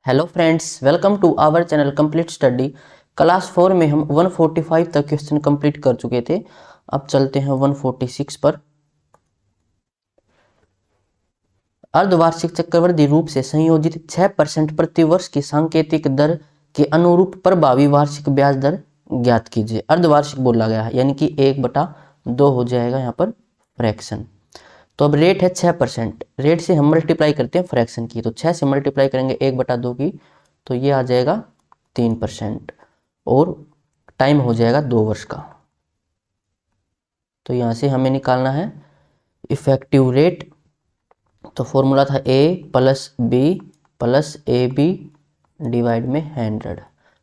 Hello friends, welcome to our channel complete study. Class 4 में हम 145 तक क्वेश्चन कंप्लीट कर चुके थे। अब चलते हैं 146 पर। अर्धवार्षिक चक्रवृद्धि रूप से संयोजित 6% प्रतिवर्ष की सांकेतिक दर के अनुरूप प्रभावी वार्षिक ब्याज दर ज्ञात कीजिए। अर्धवार्षिक बोला गया है, यानी कि 1/2 हो जाएगा यहाँ पर फ्रैक्शन। तो अब रेट है 6%, रेट से हम मल्टीप्लाई करते हैं फ्रैक्शन की, तो 6 से मल्टीप्लाई करेंगे 1/2 की, तो ये आ जाएगा 3%, और टाइम हो जाएगा 2 वर्ष का। तो यहाँ से हमें निकालना है इफेक्टिव रेट। तो फॉर्मूला था A + B + AB डिवाइड में 100।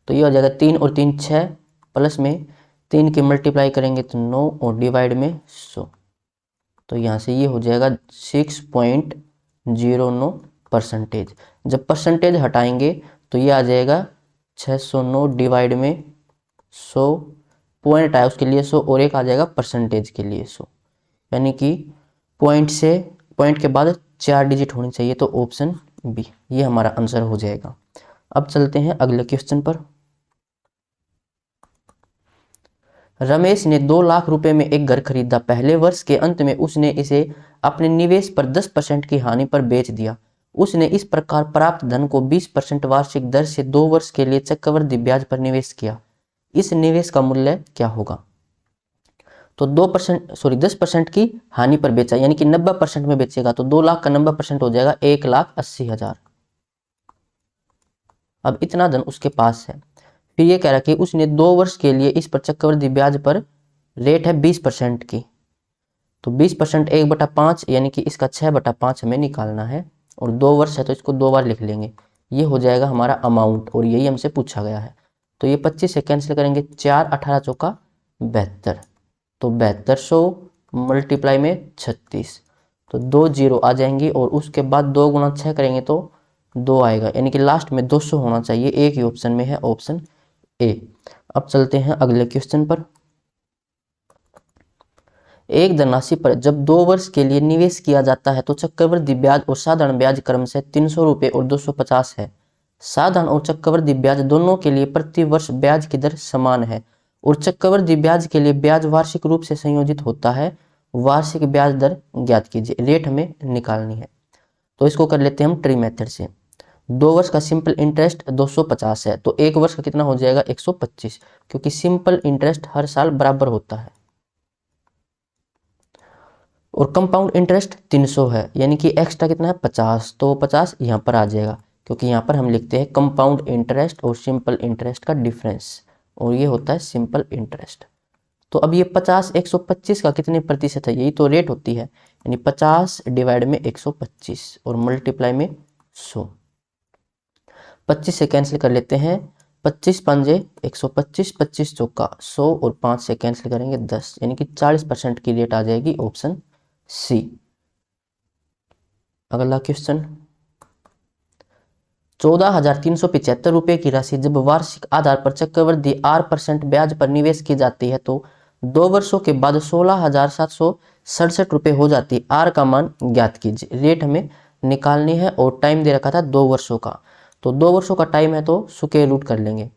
तो ये हो जाएगा 3 और 3 6, प्लस में 3 के मल्टीप्लाई करेंगे तो 9, और डिवाइड में 100। तो यहाँ से ये हो जाएगा 6.09%। जब परसेंटेज हटाएंगे तो ये आ जाएगा 609 डिवाइड में 100। पॉइंट आया उसके लिए 100, और एक आ जाएगा परसेंटेज के लिए 100, यानी कि पॉइंट के बाद 4 डिजिट होनी चाहिए। तो ऑप्शन बी ये हमारा आंसर हो जाएगा। अब चलते हैं अगले क्वेश्चन पर। रमेश ने 2 लाख रुपए में एक घर खरीदा। पहले वर्ष के अंत में उसने इसे अपने निवेश पर 10% की हानि पर बेच दिया। उसने इस प्रकार प्राप्त धन को 20% वार्षिक दर से 2 वर्ष के लिए चक्रवृद्धि ब्याज पर निवेश किया। इस निवेश का मूल्य क्या होगा? तो 10% की हानि पर बेचा, यानी कि 90% में बेचेगा, तो 2 लाख का 90% हो जाएगा 1,80,000। अब इतना धन उसके पास है। फिर ये कह रहा कि उसने 2 वर्ष के लिए इस पर चक्रवृद्धि ब्याज पर रेट है 20% की। तो 20% 1/5, यानी कि इसका 6/5 हमें निकालना है, और 2 वर्ष है तो इसको 2 बार लिख लेंगे। ये हो जाएगा हमारा अमाउंट, और यही हमसे पूछा गया है। तो ये 25 से कैंसिल करेंगे, 4 18 चौका 72, तो 7200 मल्टीप्लाई में 36, तो 2 जीरो आ जाएंगी, और उसके बाद 2 गुना 6 करेंगे तो 2 आएगा, यानी कि लास्ट में 200 होना चाहिए। एक ही ऑप्शन में है, ऑप्शन ए। अब चलते हैं अगले क्वेश्चन पर। एक धनराशि पर जब 2 वर्ष के लिए निवेश किया जाता है तो चक्रवृद्धि ब्याज और साधारण ब्याज क्रम से 300 रुपये और 250 है। साधारण और चक्रवृद्धि ब्याज दोनों के लिए प्रति वर्ष ब्याज की दर समान है, और चक्रवृद्धि ब्याज के लिए ब्याज वार्षिक रूप से संयोजित होता है। वार्षिक ब्याज दर ज्ञात कीजिए। रेट हमें निकालनी है, तो इसको कर लेते हैं हम ट्री मेथड से। 2 वर्ष का सिंपल इंटरेस्ट 250 है, तो 1 वर्ष का कितना हो जाएगा 125, क्योंकि सिंपल इंटरेस्ट हर साल बराबर होता है। और कंपाउंड इंटरेस्ट 300 है, यानी कि एक्स्ट्रा कितना है 50, तो 50 यहाँ पर आ जाएगा, क्योंकि यहाँ पर हम लिखते हैं कंपाउंड इंटरेस्ट और सिंपल इंटरेस्ट का डिफरेंस, और ये होता है सिंपल इंटरेस्ट। तो अब ये 50 125 का कितने प्रतिशत है, यही तो रेट होती है, यानी 50 डिवाइड में 125 और मल्टीप्लाई में 100। 25 से कैंसिल कर लेते हैं, 25 पंजे 125, 25 चौका 100, और 5 से कैंसिल करेंगे 10, यानी कि 40% की रेट आ जाएगी, ऑप्शन सी। अगला क्वेश्चन, 14,375 रुपये की राशि जब वार्षिक आधार पर चक्रवृद्धि 8% ब्याज पर निवेश की जाती है तो 2 वर्षों के बाद 16,767 रुपये हो जाती है। आर का मान ज्ञात कीजिए। रेट हमें निकालनी है, और टाइम दे रखा था 2 वर्षों का, तो 2 वर्षों का टाइम है तो स्क्वायर रूट कर लेंगे।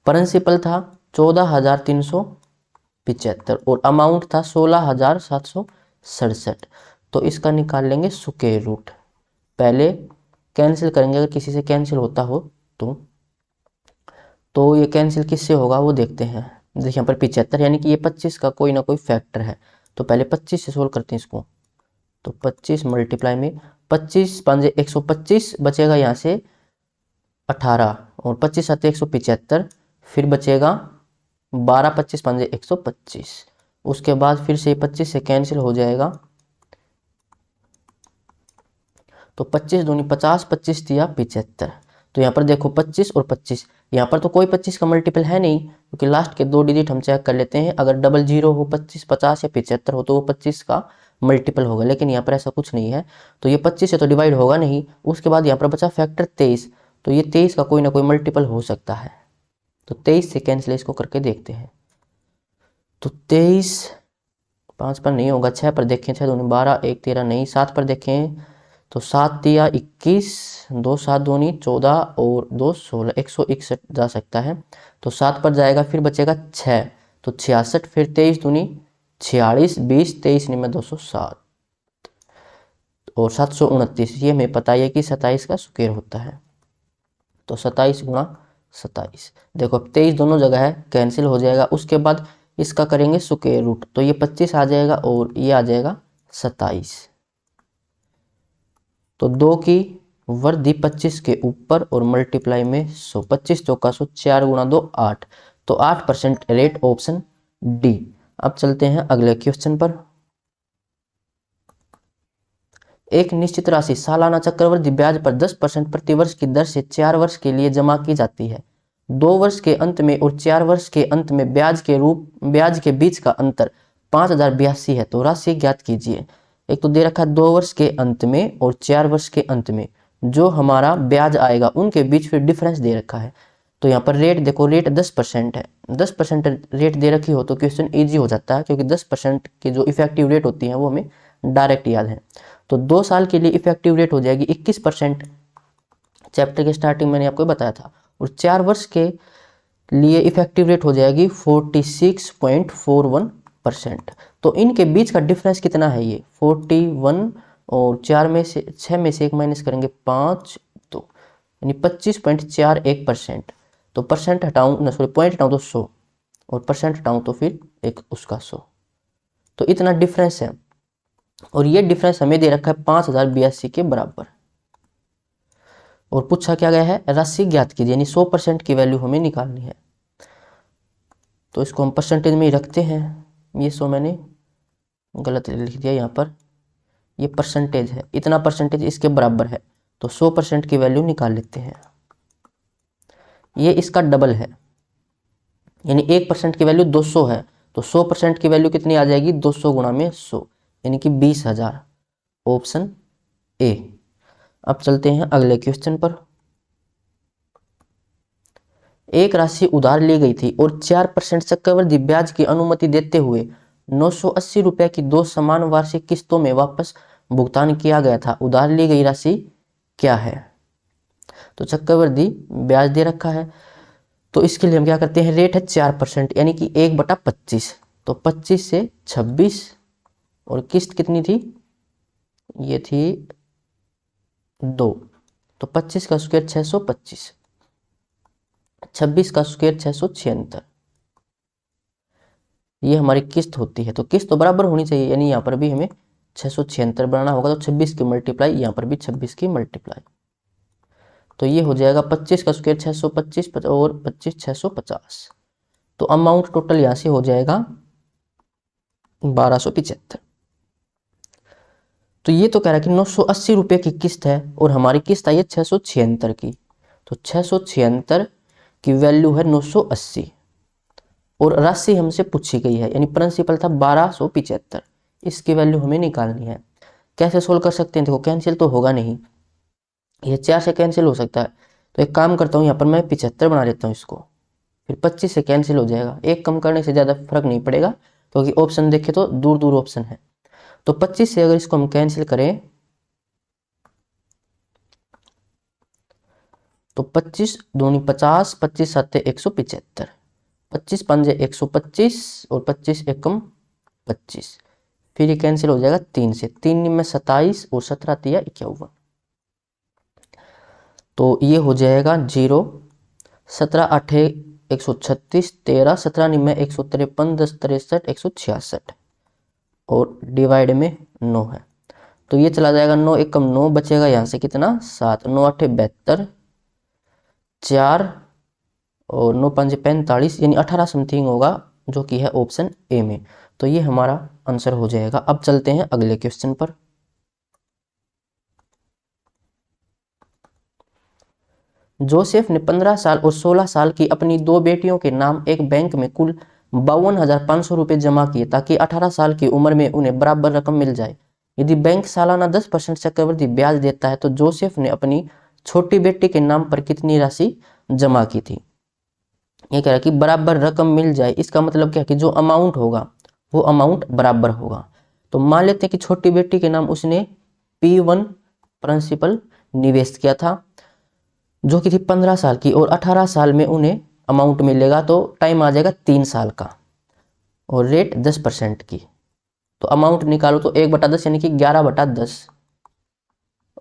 प्रिंसिपल था 14,375 और अमाउंट था 16,767, तो इसका निकाल लेंगे स्क्वायर रूट। पहले कैंसिल करेंगे, अगर किसी से कैंसिल होता हो तो ये कैंसिल किससे होगा वो देखते हैं। देखिए यहाँ पर 75, यानी कि ये 25 का कोई ना कोई फैक्टर है, तो पहले 25 से सोल्व करते हैं इसको। तो 25 मल्टीप्लाई में 25 पंजे 125 बचेगा, यहाँ से 18, और 25 साथ 175, फिर बचेगा 12, 25 पंजे 125, उसके बाद फिर से 25 से कैंसिल हो जाएगा, तो 25 दूनी 50, 25 दिया 75। तो यहाँ पर देखो 25 और 25, यहाँ पर तो कोई 25 का मल्टीपल है नहीं, क्योंकि लास्ट के 2 डिजिट हम चेक कर लेते हैं। अगर डबल जीरो हो 25, 50 या 75 हो तो वो 25 का मल्टीपल होगा, लेकिन यहाँ पर ऐसा कुछ नहीं है, तो ये 25 से तो डिवाइड होगा नहीं। उसके बाद यहाँ पर बचा फैक्टर 23, तो ये 23 का कोई ना कोई मल्टीपल हो सकता है, तो 23 से कैंसिल इसको करके देखते हैं। तो 23 5 पर नहीं होगा, 6 पर देखें, 6 दूनी 12, 1 13 नहीं, 7 पर देखें तो 7 तिया 21, 2 7 दूनी 14 और 2 16, 161 जा सकता है। तो 7 पर जाएगा, फिर बचेगा 6, तो 66, फिर 23 दूनी 46, 20 23 निम्न 207 और 729। ये हमें पता है कि 27 का स्क्वायर होता है। तो 27 गुणा 27, देखो अब 23 दोनों जगह है, कैंसिल हो जाएगा। उसके बाद इसका करेंगे स्क्वायर रूट, तो ये 25 आ जाएगा और ये आ जाएगा 27। तो 2 की वर्धी 25 के ऊपर और मल्टीप्लाई में 100, 25 चौका 100, 4 गुणा 2 8, तो 8% रेट, ऑप्शन डी। अब चलते हैं अगले क्वेश्चन पर। एक निश्चित राशि सालाना चक्रवृद्धि ब्याज पर 10% प्रतिवर्ष की दर से 4 वर्ष के लिए जमा की जाती है। 2 वर्ष के अंत में और 4 वर्ष के अंत में ब्याज के बीच का अंतर 5082 है। तो राशि ज्ञात कीजिए। एक तो दे रखा है 2 वर्ष के अंत में और 4 वर्ष के अंत में जो हमारा ब्याज आएगा उनके बीच फिर डिफरेंस दे रखा है। तो यहाँ पर रेट देखो, रेट 10% है। 10% रेट दे रखी हो तो क्वेश्चन इजी हो जाता है, क्योंकि 10% की जो इफेक्टिव रेट होती है वो हमें डायरेक्ट याद है। तो 2 साल के लिए इफेक्टिव रेट हो जाएगी 21%, चैप्टर के स्टार्टिंग मैंने आपको बताया था। और 4 वर्ष के लिए इफेक्टिव रेट हो जाएगी 46.41%। तो इनके बीच का डिफरेंस कितना है, ये 41, और 4 में से 6 में से 1 माइनस करेंगे 5, तो यानी 25.41%। तो परसेंट हटाऊं ना, सॉरी पॉइंट हटाऊं तो 100, और परसेंट हटाऊं तो फिर एक उसका 100, तो इतना डिफरेंस है। और ये डिफरेंस हमें दे रखा है 5082 के बराबर। और पूछा क्या गया है, राशि ज्ञात कीजिए, यानी 100% की वैल्यू हमें निकालनी है। तो इसको हम परसेंटेज में ही रखते हैं। ये 100 मैंने गलत लिख दिया यहाँ पर, ये परसेंटेज है, इतना परसेंटेज इसके बराबर है। तो 100% की वैल्यू निकाल लेते हैं। ये इसका डबल है, यानी 1% की वैल्यू 200 है, तो 100% की वैल्यू कितनी आ जाएगी, 200 गुणा में 100, यानी कि 20,000, ऑप्शन ए। अब चलते हैं अगले क्वेश्चन पर। एक राशि उधार ली गई थी और 4% चक्रवृद्धि ब्याज की अनुमति देते हुए 980 रुपए की 2 समान वार्षिक किस्तों में वापस भुगतान किया गया था। उधार ली गई राशि क्या है। तो चक्रवृद्धि ब्याज दे रखा है, तो इसके लिए हम क्या करते हैं, रेट है 4%, यानी कि 1/25। तो 25 से 26, और किस्त कितनी थी, ये थी 2, तो 25 का स्क्वायर 625, 26 का स्क्वायर 676, ये हमारी किस्त होती है। तो किस्त तो बराबर होनी चाहिए, यानी यहाँ पर भी हमें 676 बनाना होगा, तो 26 की मल्टीप्लाई, यहाँ पर भी 26 की मल्टीप्लाई। तो ये हो जाएगा 25 का स्क्वायर 625 और 25 650। तो अमाउंट टोटल यहाँ से हो जाएगा 1275। तो ये तो कह रहा है कि 980 रुपये की किस्त है और हमारी किस्त आई है 676 की। तो 676 की वैल्यू है 980, और राशि हमसे पूछी गई है, यानी प्रिंसिपल था 1275। इसकी वैल्यू हमें निकालनी है। कैसे सोल्व कर सकते हैं, देखो कैंसिल तो होगा नहीं, ये 4 से कैंसिल हो सकता है। तो एक काम करता हूँ, यहाँ पर मैं 75 बना देता हूँ इसको, फिर 25 से कैंसिल हो जाएगा। एक कम करने से ज़्यादा फर्क नहीं पड़ेगा, क्योंकि ऑप्शन देखे तो दूर दूर ऑप्शन है। तो 25 से अगर इसको हम कैंसिल करें तो 25 दूनी 50, 25 7 175, 25 पंजे 125 और 25 एकम 25, फिर ये कैंसिल हो जाएगा 3 से, 3 में 27 और 17 तिया 51। तो ये हो जाएगा 0, 17 8 136, 13 17 में 153, 10 63 166, और डिवाइड में 9 है। तो ये चला जाएगा 9 एकम 9, बचेगा यहाँ से कितना 7, 9 8 72, 4 और 9 5 45, यानी 18 समथिंग होगा, जो कि है ऑप्शन ए में। तो ये हमारा आंसर हो जाएगा। अब चलते हैं अगले क्वेश्चन पर। जोसेफ ने 15 साल और 16 साल की अपनी 2 बेटियों के नाम एक बैंक में कुल 52,500 रुपये जमा किए, ताकि 18 साल की उम्र में उन्हें बराबर रकम मिल जाए। यदि बैंक सालाना 10% चक्रवृद्धि ब्याज देता है तो जोसेफ ने अपनी छोटी बेटी के नाम पर कितनी राशि जमा की थी। ये कह रहा है कि बराबर रकम मिल जाए, इसका मतलब क्या है कि जो अमाउंट होगा वो अमाउंट बराबर होगा। तो मान लेते हैं कि छोटी बेटी के नाम उसने P1 प्रिंसिपल निवेश किया था, जो कि थी 15 साल की, और 18 साल में उन्हें अमाउंट मिलेगा, तो टाइम आ जाएगा 3 साल का, और रेट 10% की। तो अमाउंट निकालो तो 1/10 यानी कि 11/10,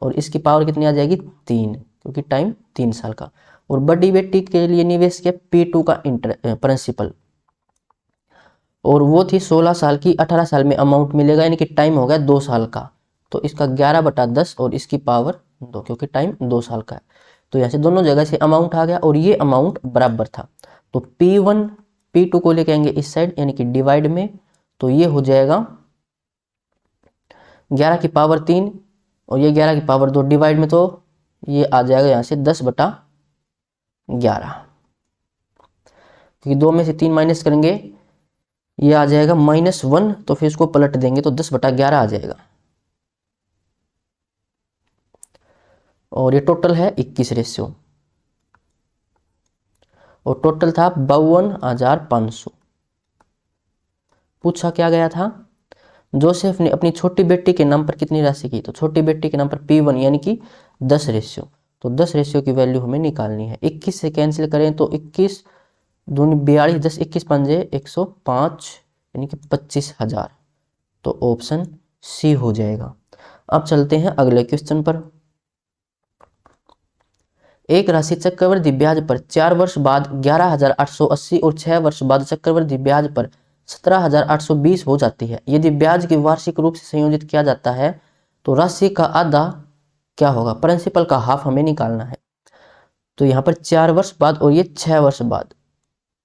और इसकी पावर कितनी आ जाएगी 3, क्योंकि टाइम 3 साल का। और बड़ी बेटी के लिए निवेश किया P2 का प्रिंसिपल, और वो थी 16 साल की, 18 साल में अमाउंट मिलेगा, यानी कि टाइम हो गया 2 साल का, तो इसका 11/10 और इसकी पावर 2, क्योंकि टाइम 2 साल का है। तो यहाँ से दोनों जगह से अमाउंट आ गया, और ये अमाउंट बराबर था, तो P1 P2 को लेके आएंगे इस साइड, यानी कि डिवाइड में, तो ये हो जाएगा 11 की पावर 3 और ये 11 की पावर 2 डिवाइड में, तो ये आ जाएगा यहाँ से 10/11, क्योंकि 2 में से 3 माइनस करेंगे ये आ जाएगा -1, तो फिर इसको पलट देंगे तो 10/11 आ जाएगा, और ये टोटल है 21 रेशियो, और टोटल था 52,500। पूछा क्या गया था, जोसेफ ने अपनी छोटी बेटी के नाम पर कितनी राशि की, तो छोटी बेटी के नाम पर P1 यानी कि 10 रेशियो, तो 10 रेशियो की वैल्यू हमें निकालनी है। 21 से कैंसिल करें तो 21 दूनी 42, 10 21 पंजे 105, यानी कि 25,000, तो ऑप्शन सी हो जाएगा। अब चलते हैं अगले क्वेश्चन पर। एक राशि चक्रवृद्धि ब्याज पर 4 वर्ष बाद 11,880 और 6 वर्ष बाद चक्रवृद्धि ब्याज पर 17,820 हो जाती है। यदि ब्याज की वार्षिक रूप से संयोजित किया जाता है तो राशि का आधा क्या होगा, प्रिंसिपल का हाफ हमें निकालना है। तो यहाँ पर 4 वर्ष बाद और ये 6 वर्ष बाद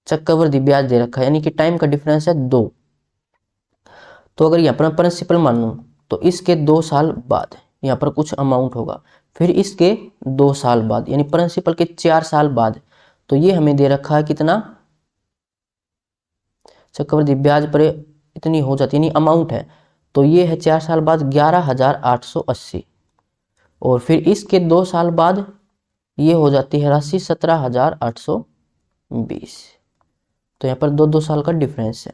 चक्रवृद्धि ब्याज दे रखा है, यानी कि टाइम का डिफरेंस है 2। तो अगर यहाँ पर प्रिंसिपल मानूं तो इसके 2 साल बाद यहाँ पर कुछ अमाउंट होगा, फिर इसके 2 साल बाद, यानी प्रिंसिपल के 4 साल बाद, तो ये हमें दे रखा है कितना, चक्रवृद्धि ब्याज पर इतनी हो जाती है, यानी अमाउंट है, तो ये है 4 साल बाद 11,880, और फिर इसके 2 साल बाद ये हो जाती है राशि 17,820। तो यहाँ पर 2-2 साल का डिफरेंस है।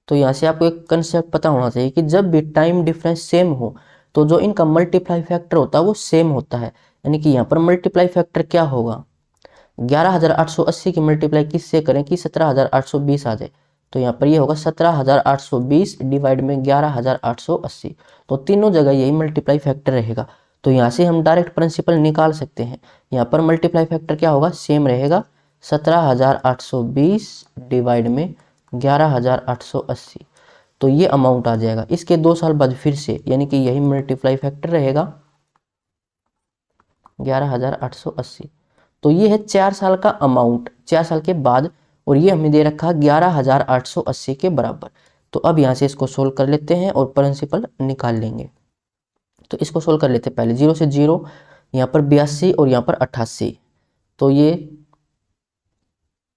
तो यहाँ से आपको एक कंसेप्ट पता होना चाहिए कि जब भी टाइम डिफरेंस सेम हो तो जो इनका मल्टीप्लाई फैक्टर होता है वो सेम होता है, यानी कि यहाँ पर मल्टीप्लाई फैक्टर क्या होगा, 11,880 की मल्टीप्लाई किससे करें कि 17,820 आ जाए, तो यहाँ पर ये होगा 17,820 डिवाइड में 11,880, तो तीनों जगह यही मल्टीप्लाई फैक्टर रहेगा। तो यहाँ से हम डायरेक्ट प्रिंसिपल निकाल सकते हैं। यहाँ पर मल्टीप्लाई फैक्टर क्या होगा, सेम रहेगा, 17,820 डिवाइड में 11,880, तो ये अमाउंट आ जाएगा। इसके 2 साल बाद फिर से, यानी कि यही मल्टीप्लाई फैक्टर रहेगा 11,880, तो ये है 4 साल का अमाउंट 4 साल के बाद, और ये हमें दे रखा 11,880 के बराबर। तो अब यहाँ से इसको सोल्व कर लेते हैं और प्रिंसिपल निकाल लेंगे। तो इसको सोल्व कर लेते हैं, पहले 0 से 0, यहाँ पर 82 और यहाँ पर 88, तो ये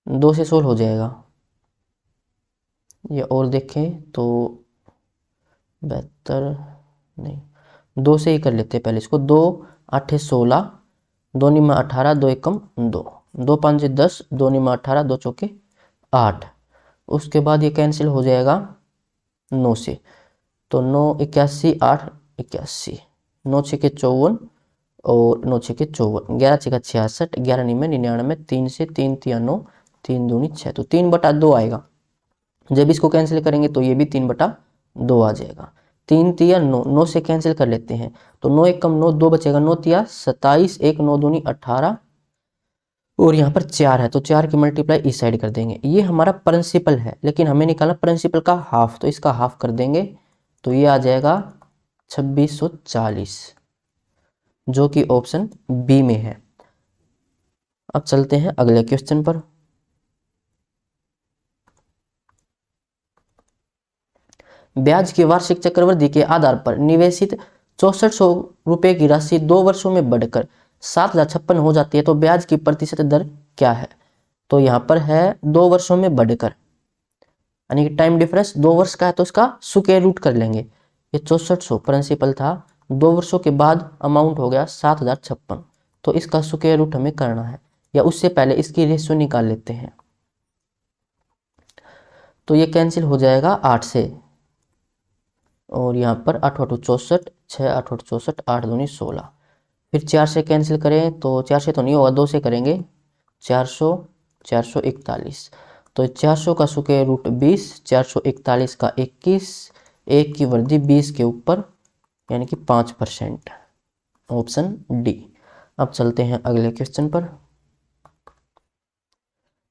2 से सोल्व हो जाएगा। ये और देखें तो 72 नहीं, 2 से ही कर लेते हैं पहले इसको, 2 8 16, 2 निमा 18, 2 एकम 2, 2 5 10, 2 निमा 18, 2 चौके 8, उसके बाद ये कैंसिल हो जाएगा 9 से, तो 9 81, 8 81, 9 6 के 54 और 9 6 के 54, 11 6 का 66, 11 निमे 99, 3 से 3 तिया 9, 3 दूनी 6, तो 3/2 आएगा। जब इसको कैंसिल करेंगे तो ये भी 3/2 आ जाएगा। 3 तिया 9, 9 से कैंसिल कर लेते हैं, तो 9 एक कम 9, 2 बचेगा, 9 तिया 27, 1 9 दूनी 18, और यहाँ पर 4 है तो 4 की मल्टीप्लाई इस साइड कर देंगे। ये हमारा प्रिंसिपल है, लेकिन हमें निकालना प्रिंसिपल का हाफ, तो इसका हाफ कर देंगे, तो ये आ जाएगा 2640, जो कि ऑप्शन बी में है। अब चलते हैं अगले क्वेश्चन पर। ब्याज की वार्षिक चक्रवृद्धि के आधार पर निवेशित 6400 रुपए की राशि 2 वर्षों में बढ़कर 7,056 हो जाती है, तो ब्याज की प्रतिशत दर क्या है। तो यहाँ पर है 2 वर्षों में बढ़कर, यानी कि टाइम डिफरेंस 2 वर्ष का है, तो इसका स्क्वायर रूट कर लेंगे। ये 6400 प्रिंसिपल था, 2 वर्षों के बाद अमाउंट हो गया 7,056, तो इसका स्क्वायर रूट हमें करना है, या उससे पहले इसकी रेशियो निकाल लेते हैं। तो ये कैंसिल हो जाएगा 8 से, और यहाँ पर 8 8 64, 6 8 8 64, 8 दूनी 16। फिर 4 से कैंसिल करें तो 4 से तो नहीं होगा, 2 से करेंगे, 400 441। तो 400 का स्क्वायर रूट 20, 441 का 21, 1 की वृद्धि 20 के ऊपर यानी कि 5%, ऑप्शन डी। अब चलते हैं अगले क्वेश्चन पर।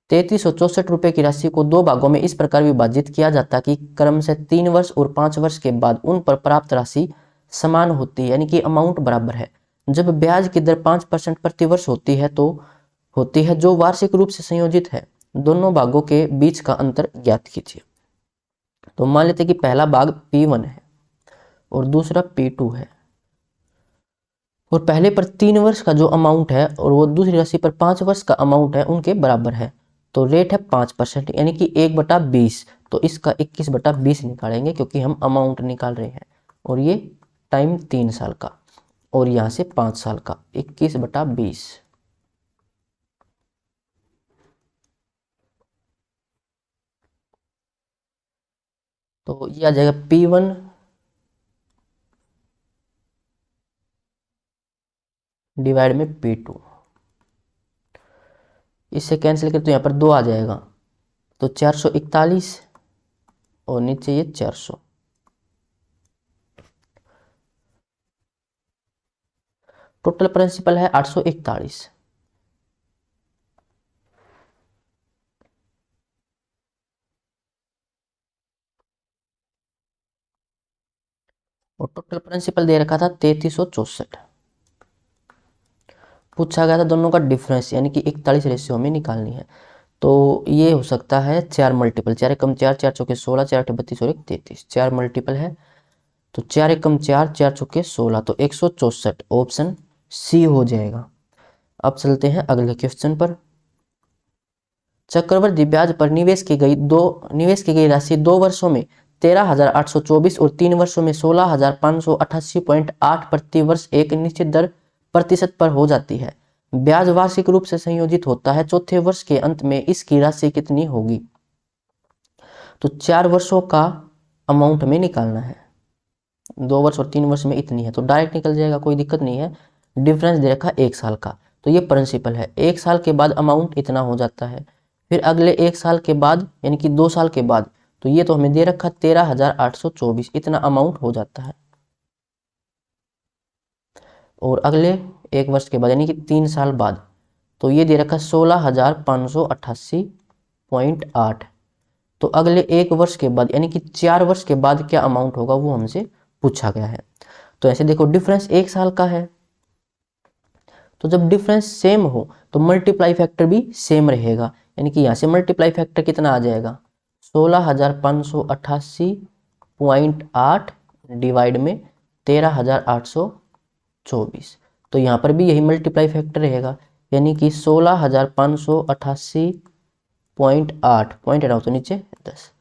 3364 रुपये की राशि को दो भागों में इस प्रकार विभाजित किया जाता कि क्रम से 3 वर्ष और 5 वर्ष के बाद उन पर प्राप्त राशि समान होती है, यानी कि अमाउंट बराबर है। जब ब्याज की दर 5% प्रति वर्ष होती है जो वार्षिक रूप से संयोजित है। दोनों भागों के बीच का अंतर ज्ञात कीजिए। तो मान लेते हैं कि पहला भाग P1 है और दूसरा P2 है, और पहले पर 3 वर्ष का जो अमाउंट है और वो दूसरी राशि पर 5 वर्ष का अमाउंट है, उनके बराबर है। तो रेट है 5%, यानी कि 1/20। तो इसका 21/20 निकालेंगे क्योंकि हम अमाउंट निकाल रहे हैं, और ये टाइम 3 साल का और यहाँ से 5 साल का, 21/20। तो ये आ जाएगा P1 डिवाइड में P2। इससे कैंसिल करें तो यहाँ पर 2 आ जाएगा, तो 441 और नीचे ये 400। टोटल प्रिंसिपल है 841। और टोटल प्रिंसिपल दे रखा था 3364। पूछा गया था दोनों का डिफरेंस, यानी कि 41 रेशियो में निकालनी है। तो ये हो सकता है 4 मल्टीपल, 4 एकम 4, 4 चौके 16, 4 अठे 32 और 1 33, 4 मल्टीपल है। तो 4 एकम 4, 4 चौके 16, तो 164, ऑप्शन सी हो जाएगा। अब चलते हैं अगले क्वेश्चन पर। चक्रवृद्धि ब्याज पर निवेश की गई राशि 2 वर्षों में 13,824 और 3 वर्षों में 16,588.8 प्रति वर्ष एक निश्चित दर प्रतिशत पर हो जाती है। ब्याज वार्षिक रूप से संयोजित होता है। चौथे वर्ष के अंत में इसकी राशि कितनी होगी? तो 4 वर्षों का अमाउंट में निकालना है। 2 वर्ष और 3 वर्ष में इतनी है, तो डायरेक्ट निकल जाएगा, कोई दिक्कत नहीं है। डिफरेंस दे रखा 1 साल का, तो ये प्रिंसिपल है। 1 साल के बाद अमाउंट इतना हो जाता है, फिर अगले 1 साल के बाद यानी कि 2 साल के बाद, तो ये तो हमें दे रखा 13,824, इतना अमाउंट हो जाता है। और अगले 1 वर्ष के बाद यानी कि 3 साल बाद, तो ये दे रखा 16,588.8। तो अगले 1 वर्ष के बाद यानी कि 4 वर्ष के बाद क्या अमाउंट होगा वो हमसे पूछा गया है। तो ऐसे देखो, डिफरेंस 1 साल का है, तो जब डिफरेंस सेम हो तो मल्टीप्लाई फैक्टर भी सेम रहेगा, यानी कि यहाँ से मल्टीप्लाई फैक्टर कितना आ जाएगा? 16,588 डिवाइड में 13,824। तो यहाँ पर भी यही मल्टीप्लाई फैक्टर रहेगा, यानी कि 16,588 पॉइंट हटाओ तो नीचे 10,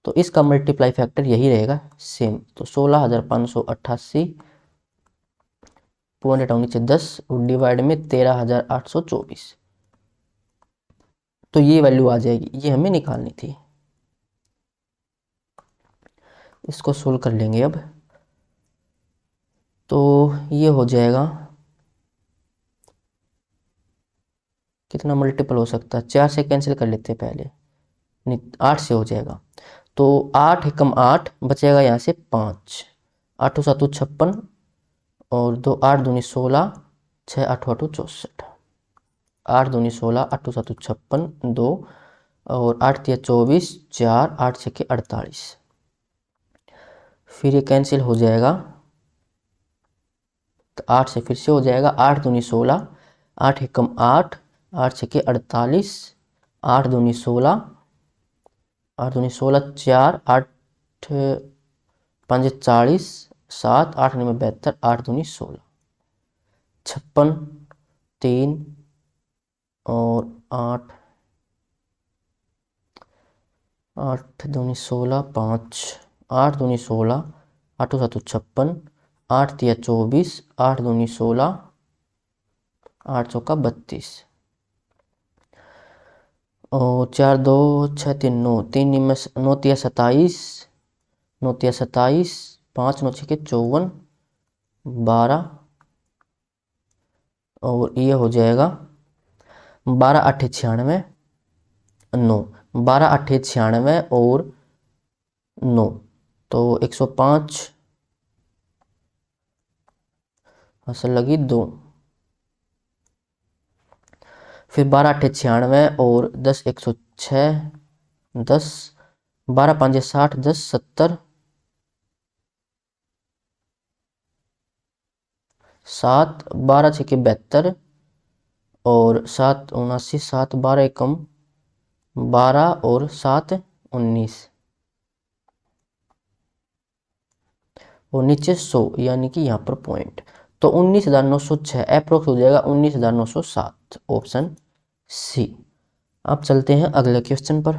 तो इसका मल्टीप्लाई फैक्टर यही रहेगा सेम। तो 16,588 पॉइंट हटाओ नीचे 10 और डिवाइड में 13,824, तो ये वैल्यू आ जाएगी। ये हमें निकालनी थी, इसको सोल्व कर लेंगे अब। तो ये हो जाएगा, कितना मल्टीपल हो सकता है? 4 से कैंसिल कर लेते हैं पहले, नहीं 8 से हो जाएगा। तो 8 एकम 8 बचेगा यहाँ से 5, 8 7 56 और 2 8 दूनी 16, 6 8 8 64, 8 दूनी 16, 8 7 56, 2 और 8 3 24, 4 8 6 48। फिर ये कैंसिल हो जाएगा, तो 8 से फिर से हो जाएगा, 8 दूनी 16, 8 एकम 8, 8 6 48, 8 दूनी 16, 8 दूनी 16, 4 8 5 40, 7 8 9 72, 8 दूनी 16, 56, 3 और 8 8 दूनी 16, 5 8 दूनी 16, 8 7 56, 8 3 24, 8 दूनी 16, 8 चौका 32 और 4 2 6 3 9, 3 9 3 27, 9 तिया 27, 5 9 6 54, 12 और ये हो जाएगा 12 8 96, 9, 12 8 96 और 9 तो 105 असल लगी 2, फिर 12 8 96 और 10 106, 10, 12 5 60, 10 70, 7, 12 6 72 और 7 79, 7 12 एकम 12 और 7 19 और नीचे 100 यानी कि यहाँ पर पॉइंट, तो 19,906 अप्रोक्स हो जाएगा 19,907 ऑप्शन सी। अब चलते हैं अगले क्वेश्चन पर।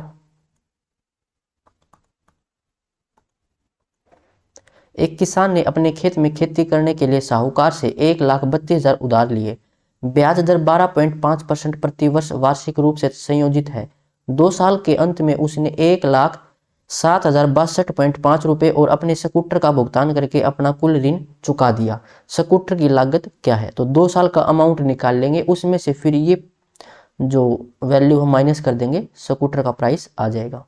एक किसान ने अपने खेत में खेती करने के लिए साहूकार से 1,32,000 उधार लिए। ब्याज दर 12.5% प्रति वर्ष वार्षिक रूप से संयोजित है। 2 साल के अंत में उसने 1,07,062.5 रुपये और अपने स्कूटर का भुगतान करके अपना कुल ऋण चुका दिया। स्कूटर की लागत क्या है? तो 2 साल का अमाउंट निकाल लेंगे, उसमें से फिर ये जो वैल्यू हम माइनस कर देंगे, स्कूटर का प्राइस आ जाएगा।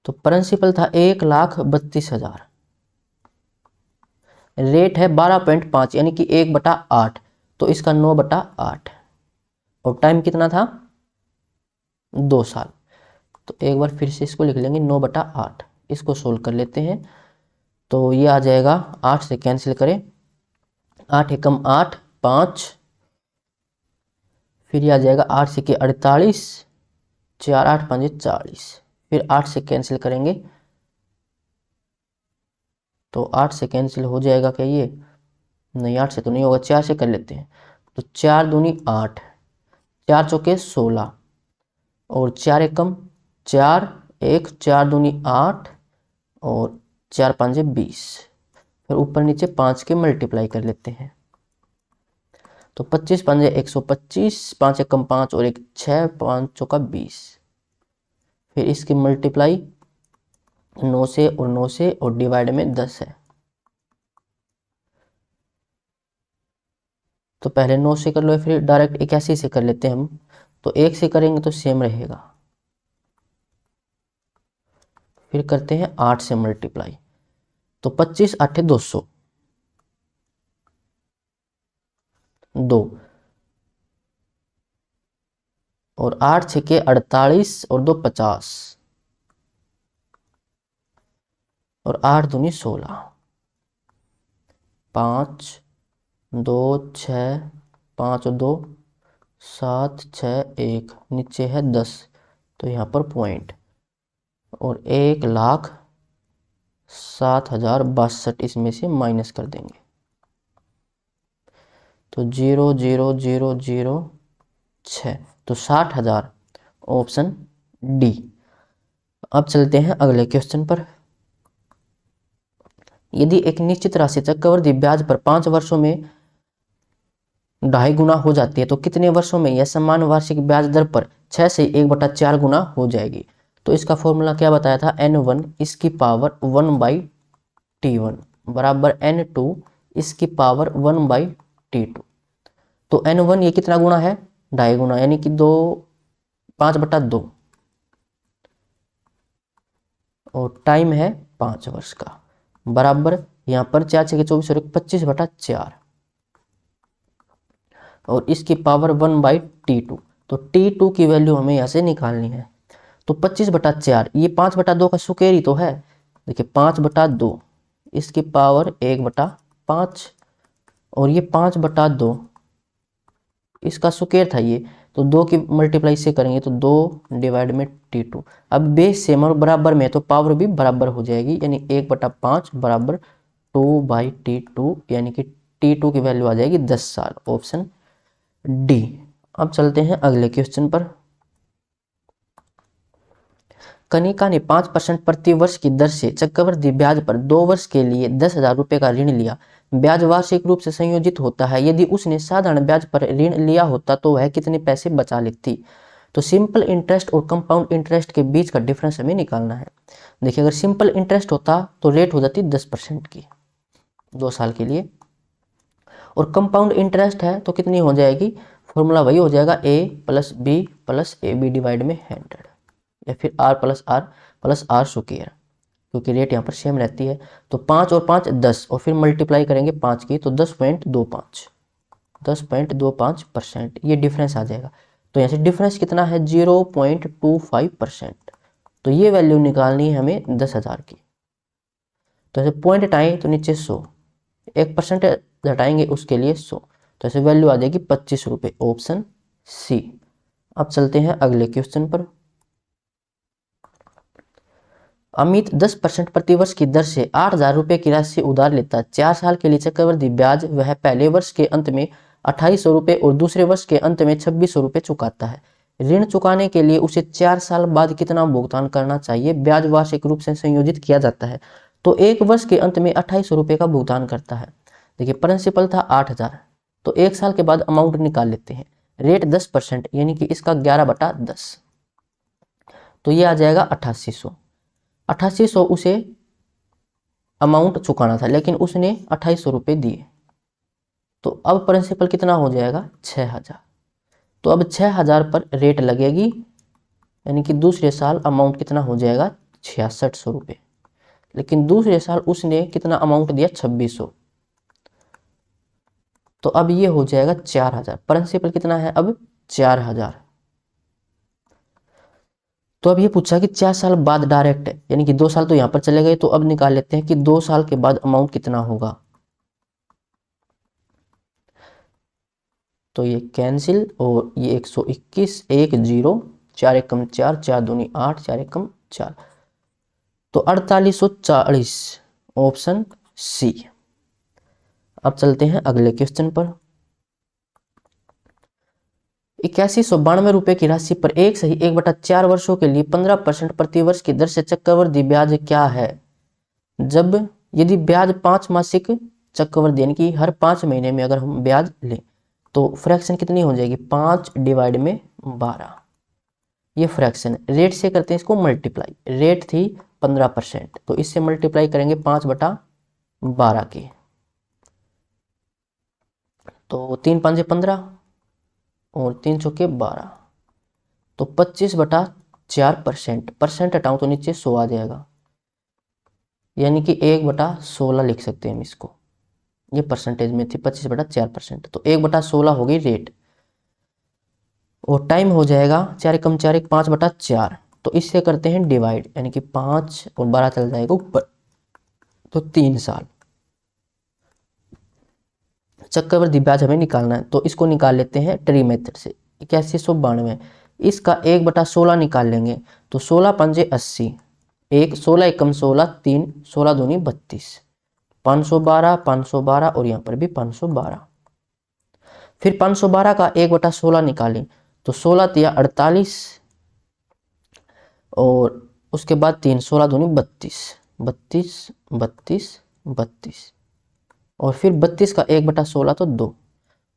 तो प्रिंसिपल था 1,32,000, रेट है 12.5 यानी कि 1/8, तो इसका 9/8 और टाइम कितना था? 2 साल। तो एक बार फिर से इसको लिख लेंगे 9/8, इसको सोल्व कर लेते हैं। तो ये आ जाएगा 8 से कैंसिल करें, 8 एकम 8 5, फिर ये आ जाएगा 8 से 48, 4 8 5 40, फिर 8 से कैंसिल करेंगे तो 8 से कैंसिल हो जाएगा क्या? ये नहीं, 8 से तो नहीं होगा, 4 से कर लेते हैं। तो 4 दूनी 8, 4 चौके 16 और 4 एकम 4, 1 4 दूनी 8 और 4 5 20, फिर ऊपर नीचे 5 के मल्टीप्लाई कर लेते हैं। तो 25 5 125, 5 एकम 5 और 1 6, 5 चौका 20, फिर इसकी मल्टीप्लाई 9 से और 9 से और डिवाइड में 10 है। तो पहले 9 से कर लो, फिर डायरेक्ट 81 से कर लेते हैं हम। तो 1 से करेंगे तो सेम रहेगा, फिर करते हैं 8 से मल्टीप्लाई। तो 25 8 200, 2 और 8 6 के 48 और 2 50 और 8 दूनी 16, 5 2 6 5 और 2 7 6 1, नीचे है 10, तो यहाँ पर पॉइंट और 1,07,062 इसमें से माइनस कर देंगे। तो 0,0,0,0,6, तो 60,000 ऑप्शन डी। अब चलते हैं अगले क्वेश्चन पर। यदि एक निश्चित राशि चक्रवृद्धि ब्याज पर 5 वर्षों में 2.5 गुना हो जाती है तो कितने वर्षों में यह समान वार्षिक ब्याज दर पर 6 से 1/4 गुना हो जाएगी? तो इसका फॉर्मूला क्या बताया था? n1 इसकी पावर 1/t1 बराबर n2 इसकी पावर 1/t2। तो n1 ये कितना गुना है? 2.5 गुना, यानी कि 5/2 और टाइम है 5 वर्ष का, बराबर यहाँ पर 4 6 24 और 25/4 और इसकी पावर 1/t2। तो t2 की वैल्यू हमें यहाँ से निकालनी है। तो 25/4 ये 5/2 का स्क्वायर ही तो है। देखिए 5/2 इसकी पावर 1/5 और ये 5/2 इसका स्क्वायर था ये, तो 2 की मल्टीप्लाई से करेंगे तो 2 डिवाइड में t2। अब बेस सेम और बराबर में तो पावर भी बराबर हो जाएगी, यानी 1/5 बराबर 2/t2, यानी कि t2 की वैल्यू आ जाएगी 10 साल, ऑप्शन डी। अब चलते हैं अगले क्वेश्चन पर। कनिका ने 5% प्रति वर्ष की दर से चक्रवृद्धि ब्याज पर 2 वर्ष के लिए 10,000 रुपये का ऋण लिया। ब्याज वार्षिक रूप से संयोजित होता है। यदि उसने साधारण ब्याज पर ऋण लिया होता तो वह कितने पैसे बचा लेती? तो सिंपल इंटरेस्ट और कंपाउंड इंटरेस्ट के बीच का डिफरेंस हमें निकालना है। देखिए अगर सिंपल इंटरेस्ट होता तो रेट हो जाती 10% की 2 साल के लिए, और कंपाउंड इंटरेस्ट है तो कितनी हो जाएगी, फॉर्मूला वही हो जाएगा a plus B plus A B divide में 100, या फिर r प्लस आर स्क्वायर, क्योंकि रेट यहाँ पर सेम रहती है। तो 5 और 5 10, और फिर मल्टीप्लाई करेंगे 5 की तो 10.25% ये डिफरेंस आ जाएगा। तो यहाँ से डिफरेंस कितना है 0.25%। तो ये वैल्यू निकालनी है हमें 10,000 की। तो ऐसे पॉइंट हटाएं तो नीचे 100, 1% घटाएंगे उसके लिए 100, तो ऐसे वैल्यू आ जाएगी 25 रुपये, ऑप्शन सी। अब चलते हैं अगले क्वेश्चन पर। अमित 10% प्रतिवर्ष की दर से 8,000 रुपये की राशि उधार लेता है। 4 साल के लिए चक्रवृद्धि ब्याज वह पहले वर्ष के अंत में 2800 रुपये और दूसरे वर्ष के अंत में 2600 रुपये चुकाता है। ऋण चुकाने के लिए उसे 4 साल बाद कितना भुगतान करना चाहिए। ब्याज वार्षिक रूप से संयोजित किया जाता है। तो एक वर्ष के अंत में 2800 रुपये का भुगतान करता है। देखिए प्रिंसिपल था 8,000, तो 1 साल के बाद अमाउंट निकाल लेते हैं। रेट 10% यानी कि इसका 11/10, तो ये आ जाएगा 8800। 8800 उसे अमाउंट चुकाना था, लेकिन उसने 2800 रुपये दिए। तो अब प्रिंसिपल कितना हो जाएगा 6,000। तो अब 6,000 पर रेट लगेगी, यानी कि दूसरे साल अमाउंट कितना हो जाएगा 6600 रुपये। लेकिन दूसरे साल उसने कितना अमाउंट दिया 2600, तो अब ये हो जाएगा 4,000। प्रिंसिपल कितना है अब 4,000। तो अब ये पूछा कि 4 साल बाद डायरेक्ट, यानी कि 2 साल तो यहाँ पर चले गए, तो अब निकाल लेते हैं कि 2 साल के बाद अमाउंट कितना होगा। तो ये कैंसिल, और ये 121, 1 0, 4 एकम 4, 4 दूनी 8, 4 एकम 4, तो 4840, ऑप्शन सी। अब चलते हैं अगले क्वेश्चन पर। 8192 रुपये की राशि पर 1/4 वर्षों के लिए 15% प्रतिवर्ष की दर से चक्रवृद्धि ब्याज क्या है। जब यदि ब्याज 5 मासिक चक्रवृद्धि यानी कि हर 5 महीने में अगर हम ब्याज लें तो फ्रैक्शन कितनी हो जाएगी 5/12। ये फ्रैक्शन रेट से करते हैं इसको मल्टीप्लाई। रेट थी 15%, तो इससे मल्टीप्लाई करेंगे 5/12 की, तो 3 5 15 और 3 चौके 12, तो 25/4%। परसेंट हटाऊं तो नीचे 100 आ जाएगा, यानी कि 1/16 लिख सकते हैं हम इसको। ये परसेंटेज में थी 25/4%, तो 1/16 होगी रेट, और टाइम हो जाएगा 4 एकम 4 1 5/4। तो इससे करते हैं डिवाइड, यानी कि 5 और 12 चल जाएगा ऊपर, तो 3 साल। चक्रवृद्धि ब्याज हमें निकालना है, तो इसको निकाल लेते हैं ट्री मेथड से। 8192, इसका 1/16 निकाल लेंगे, तो 16 पंजे 80, 1 16 एकम 16, 3 16 दूनी 32, 512 512, और यहाँ पर भी 512। फिर 512 का 1/16 निकालें, तो 16 तिया 48, और उसके बाद 3 16 दूनी 32, 32 32 32, और फिर 32 का 1/16 तो 2।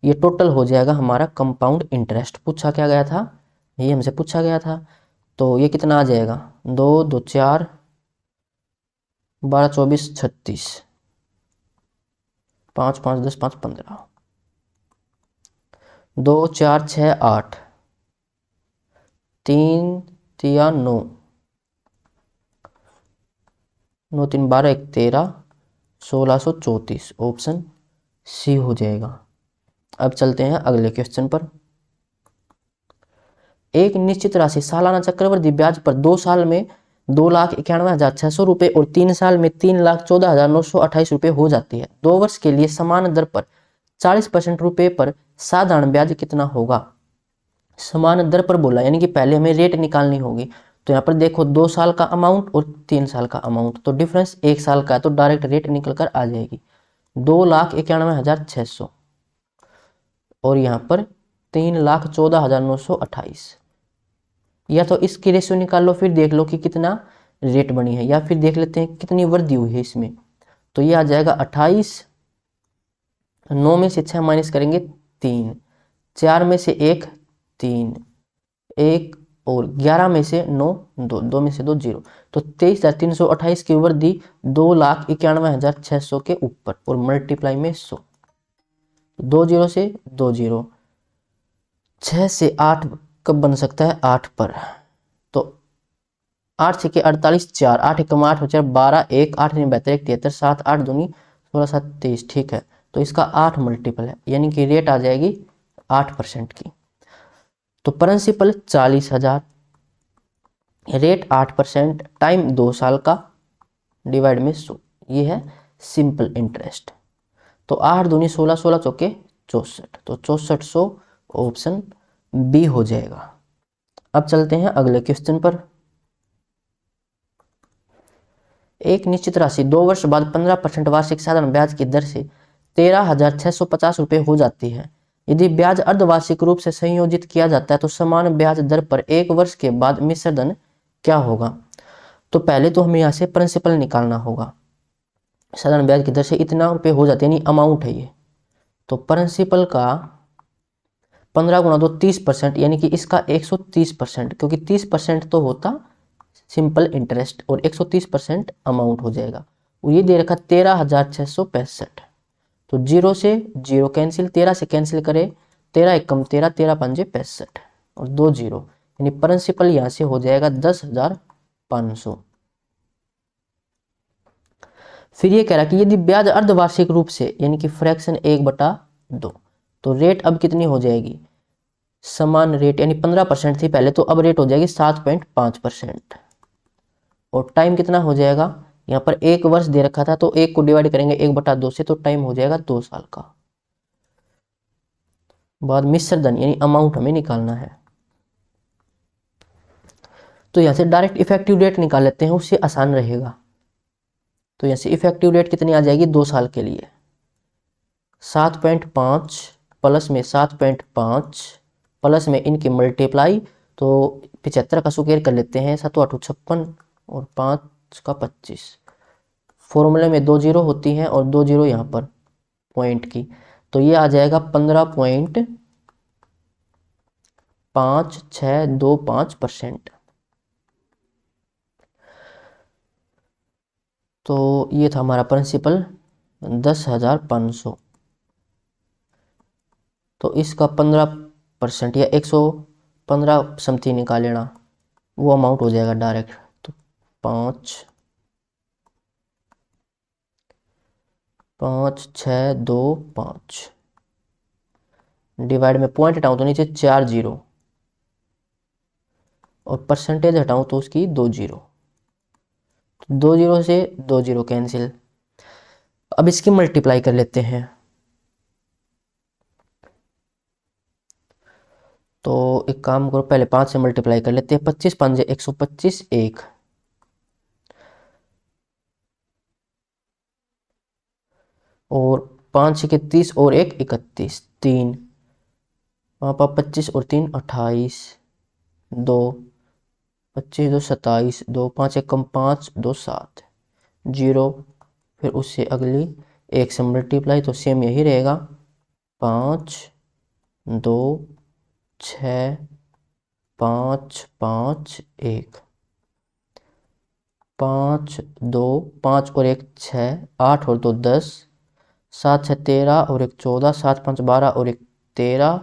ये टोटल हो जाएगा हमारा कंपाउंड इंटरेस्ट। पूछा क्या गया था, ये हमसे पूछा गया था। तो ये कितना आ जाएगा 2 2 4 12 24 36, 5 5 10 5 15, 2 4 6 8, 3 3 9, 9 3 12 1 13, 1634, ऑप्शन सी हो जाएगा। अब चलते हैं अगले क्वेश्चन पर। एक निश्चित राशि सालाना चक्रवृद्धि ब्याज पर 2 साल में 2,91,600 रुपये और 3 साल में 3,14,928 रुपये हो जाती है। 2 वर्ष के लिए समान दर पर 40% रुपये पर साधारण ब्याज कितना होगा। समान दर पर बोला, यानी कि पहले हमें रेट निकालनी होगी। तो यहाँ पर देखो 2 साल का अमाउंट और 3 साल का अमाउंट, तो डिफरेंस 1 साल का है, तो डायरेक्ट रेट निकल कर आ जाएगी 2,91,600, और यहाँ पर 3,14,928। या तो इसकी रेशियो निकाल लो, फिर देख लो कि कितना रेट बनी है, या फिर देख लेते हैं कितनी वृद्धि हुई है इसमें। तो ये आ जाएगा 28, 9 में से 6 माइनस करेंगे 3, 4 में से 1 3, 1 और 11 में से 9 2, 2 में से 2 0, तो 23,328 की वृद्धि 2,91,600 के ऊपर और मल्टीप्लाई में 100, 2 0 से 2 0, 6 से 8 कब बन सकता है 8 पर, तो 8 6 के 48, 4 8 1 8 4 12 1 8 9 72 73 7 8 दूनी 16 7 23, ठीक है। तो इसका 8 मल्टीपल है, यानी कि रेट आ जाएगी 8% की। तो प्रिंसिपल 40,000, रेट 8%, टाइम 2 साल का, डिवाइड में 100, ये है सिंपल इंटरेस्ट। तो 8 दूनी 16, 16 चौके 64, तो 6400 ऑप्शन बी हो जाएगा। अब चलते हैं अगले क्वेश्चन पर। एक निश्चित राशि 2 वर्ष बाद 15% वार्षिक साधारण ब्याज की दर से 13,650 रुपये हो जाती है। यदि ब्याज अर्धवार्षिक रूप से संयोजित किया जाता है तो समान ब्याज दर पर 1 वर्ष के बाद मिश्र धन क्या होगा। तो पहले तो हमें यहाँ से प्रिंसिपल निकालना होगा। साधारण ब्याज की दर से इतना रुपये हो जाते हैं, यानी अमाउंट है ये। तो प्रिंसिपल का 15 गुणा 2 30%, यानी कि इसका 130%, क्योंकि 30% तो होता सिंपल इंटरेस्ट और 130% अमाउंट हो जाएगा। और ये दे रखा 13,665, तो 0 से 0 कैंसिल, 13 से कैंसिल करे 13 एकम 13, 13 पंजे 65 और 2 0, यानी प्रिंसिपल यहाँ से हो जाएगा 10,500। फिर ये कह रहा कि यदि ब्याज अर्धवार्षिक रूप से यानी कि फ्रैक्शन 1/2, तो रेट अब कितनी हो जाएगी, समान रेट, यानी 15% थी पहले, तो अब रेट हो जाएगी 7.5%। और टाइम कितना हो जाएगा, यहाँ पर 1 वर्ष दे रखा था, तो 1 को डिवाइड करेंगे 1/2 से, तो टाइम हो जाएगा 2 साल का। बाद मिश्र धन यानी अमाउंट हमें निकालना है, तो यहाँ से डायरेक्ट इफेक्टिव डेट निकाल लेते हैं, उससे आसान रहेगा। तो यहाँ से इफेक्टिव डेट कितनी आ जाएगी 2 साल के लिए, 7.5 प्लस में 7.5 प्लस में इनकी मल्टीप्लाई, तो 75 का स्क्वायर कर लेते हैं, 7 8 56 और 5 का 25। फॉर्मूले में 2 0 होती हैं और 2 0 यहाँ पर पॉइंट की, तो ये आ जाएगा 15.5625%। तो ये था हमारा प्रिंसिपल 10,500। तो इसका 15% या 115 समथिंग निकाल लेना, वो अमाउंट हो जाएगा डायरेक्ट। तो 5,625 डिवाइड में पॉइंट हटाऊं तो नीचे 4 0 और परसेंटेज हटाऊं तो उसकी 2 0, 2 0 से 2 0 कैंसिल। अब इसकी मल्टीप्लाई कर लेते हैं, तो एक काम करो, पहले 5 से मल्टीप्लाई कर लेते हैं, 25 5 125 1 और 5 के 30 और 1 31 3, वहाँ पर 25 और 3 28 2 25 2 27 2 5 1 5 2 7 0, फिर उससे अगली 1 से मल्टीप्लाई, तो सेम यही रहेगा 5 2 6 5 5 1 5 2 5 और 1 6 8 और 2 10 7 6 13 और 1 14 7 5 12 और 1 13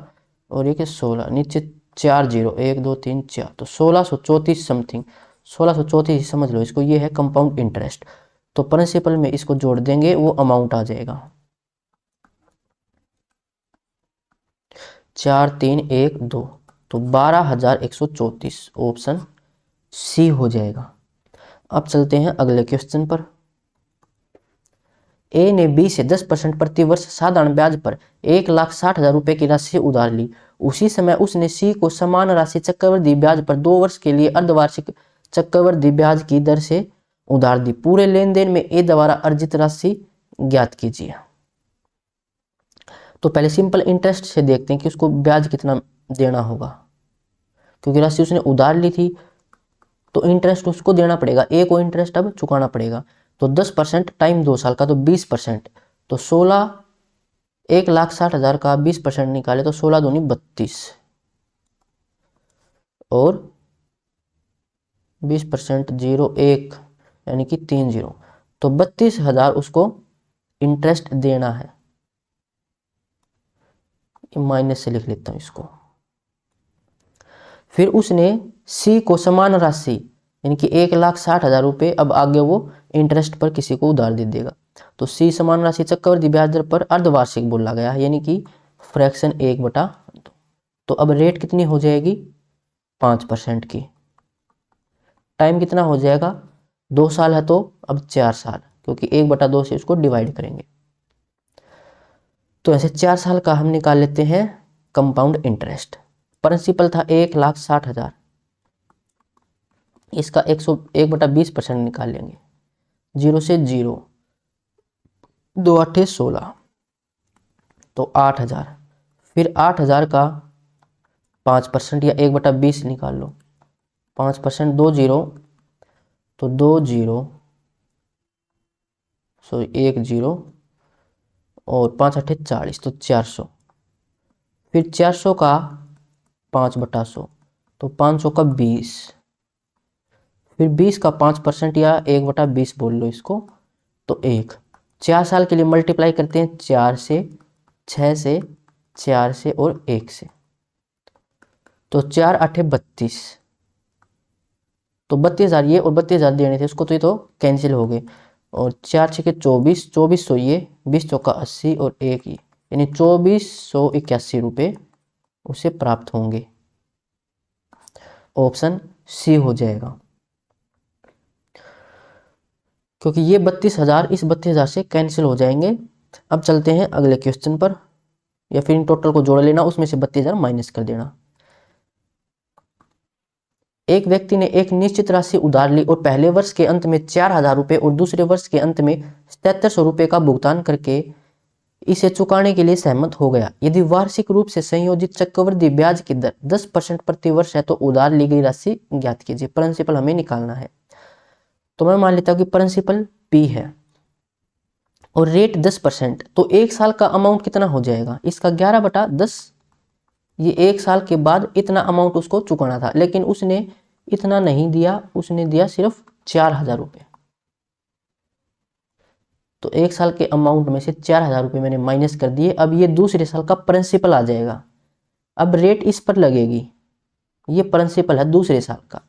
और 1 16, नीचे 4 0 1 2 3 4, तो 1634 समथिंग, 1634 समझ लो इसको, ये है कंपाउंड इंटरेस्ट। तो प्रिंसिपल में इसको जोड़ देंगे, वो अमाउंट आ जाएगा 4 3 1 2, तो 12,134, ऑप्शन सी हो जाएगा। अब चलते हैं अगले क्वेश्चन पर। ए ने बी से 10% प्रति वर्ष साधारण ब्याज पर 1,60,000 रुपए की राशि उधार ली। उसी समय उसने सी को समान राशि चक्रवृद्धि ब्याज पर 2 वर्ष के लिए अर्धवार्षिक चक्रवृद्धि ब्याज की दर से उधार दी। पूरे लेन देन में ए द्वारा अर्जित राशि ज्ञात कीजिए। तो पहले सिंपल इंटरेस्ट से देखते हैं कि उसको ब्याज कितना देना होगा, क्योंकि राशि उसने उधार ली थी, तो इंटरेस्ट उसको देना पड़ेगा, ए को इंटरेस्ट अब चुकाना पड़ेगा। तो 10% टाइम 2 साल का, तो 20%, तो 1,60,000 का 20% निकाले तो 16 दूनी 32, और 20% 0 1 यानी कि 3 0, तो 32,000 उसको इंटरेस्ट देना है। माइनस से लिख लेता हूं इसको। फिर उसने सी को समान राशि यानी कि 1,60,000 रुपये अब आगे वो इंटरेस्ट पर किसी को उधार दे देगा। तो सी समान राशि चक्रवृद्धि ब्याज दर पर अर्धवार्षिक बोला गया है, यानी कि फ्रैक्शन 1/2। तो अब रेट कितनी हो जाएगी 5% की। टाइम कितना हो जाएगा 2 साल है तो अब 4 साल, क्योंकि 1/2 से उसको डिवाइड करेंगे। तो ऐसे 4 साल का हम निकाल लेते हैं कंपाउंड इंटरेस्ट। प्रिंसिपल था 1,60,000, इसका 1/20% निकाल लेंगे। 0 से 0, 2 8 16, तो 8,000। फिर 8,000 का 5% या 1/20 निकाल लो। 5% 2 0, तो 2 0 1 0 और 5 8 40, तो 400। फिर 400 का 5/100, तो 500 का 20। फिर 20 का 5% या 1/20 बोल लो इसको, तो 1। 4 साल के लिए मल्टीप्लाई करते हैं 4 से, 6 से, 4 से और 1 से, तो 4 8 32। तो 32,000 ये और 32,000 देने थे उसको, तो ये तो कैंसिल हो गए। और 4 6 24, 2400 ये, 20 चौका 80 और 1 ये, यानी 2481 रुपये उसे प्राप्त होंगे। ऑप्शन सी हो जाएगा, क्योंकि ये 32,000 इस 32,000 से कैंसिल हो जाएंगे। अब चलते हैं अगले क्वेश्चन पर, या फिर इन टोटल को जोड़ लेना, उसमें से 32,000 माइनस कर देना। एक व्यक्ति ने एक निश्चित राशि उधार ली और पहले वर्ष के अंत में 4,000 रुपये और दूसरे वर्ष के अंत में 7700 रुपये का भुगतान करके इसे चुकाने के लिए सहमत हो गया। यदि वार्षिक रूप से संयोजित चक्रवृद्धि ब्याज की दर 10% प्रति वर्ष है तो उधार ली गई राशि ज्ञात कीजिए। प्रिंसिपल हमें निकालना है, तो मैं मान लेता हूं कि प्रिंसिपल P है और रेट 10%, तो 1 साल का अमाउंट कितना हो जाएगा इसका 11/10। ये 1 साल के बाद इतना अमाउंट उसको चुकाना था, लेकिन उसने इतना नहीं दिया, उसने दिया सिर्फ 4,000 रुपये। तो 1 साल के अमाउंट में से 4,000 रुपये मैंने माइनस कर दिए। अब ये दूसरे साल का प्रिंसिपल आ जाएगा, अब रेट इस पर लगेगी। ये प्रिंसिपल है दूसरे साल का,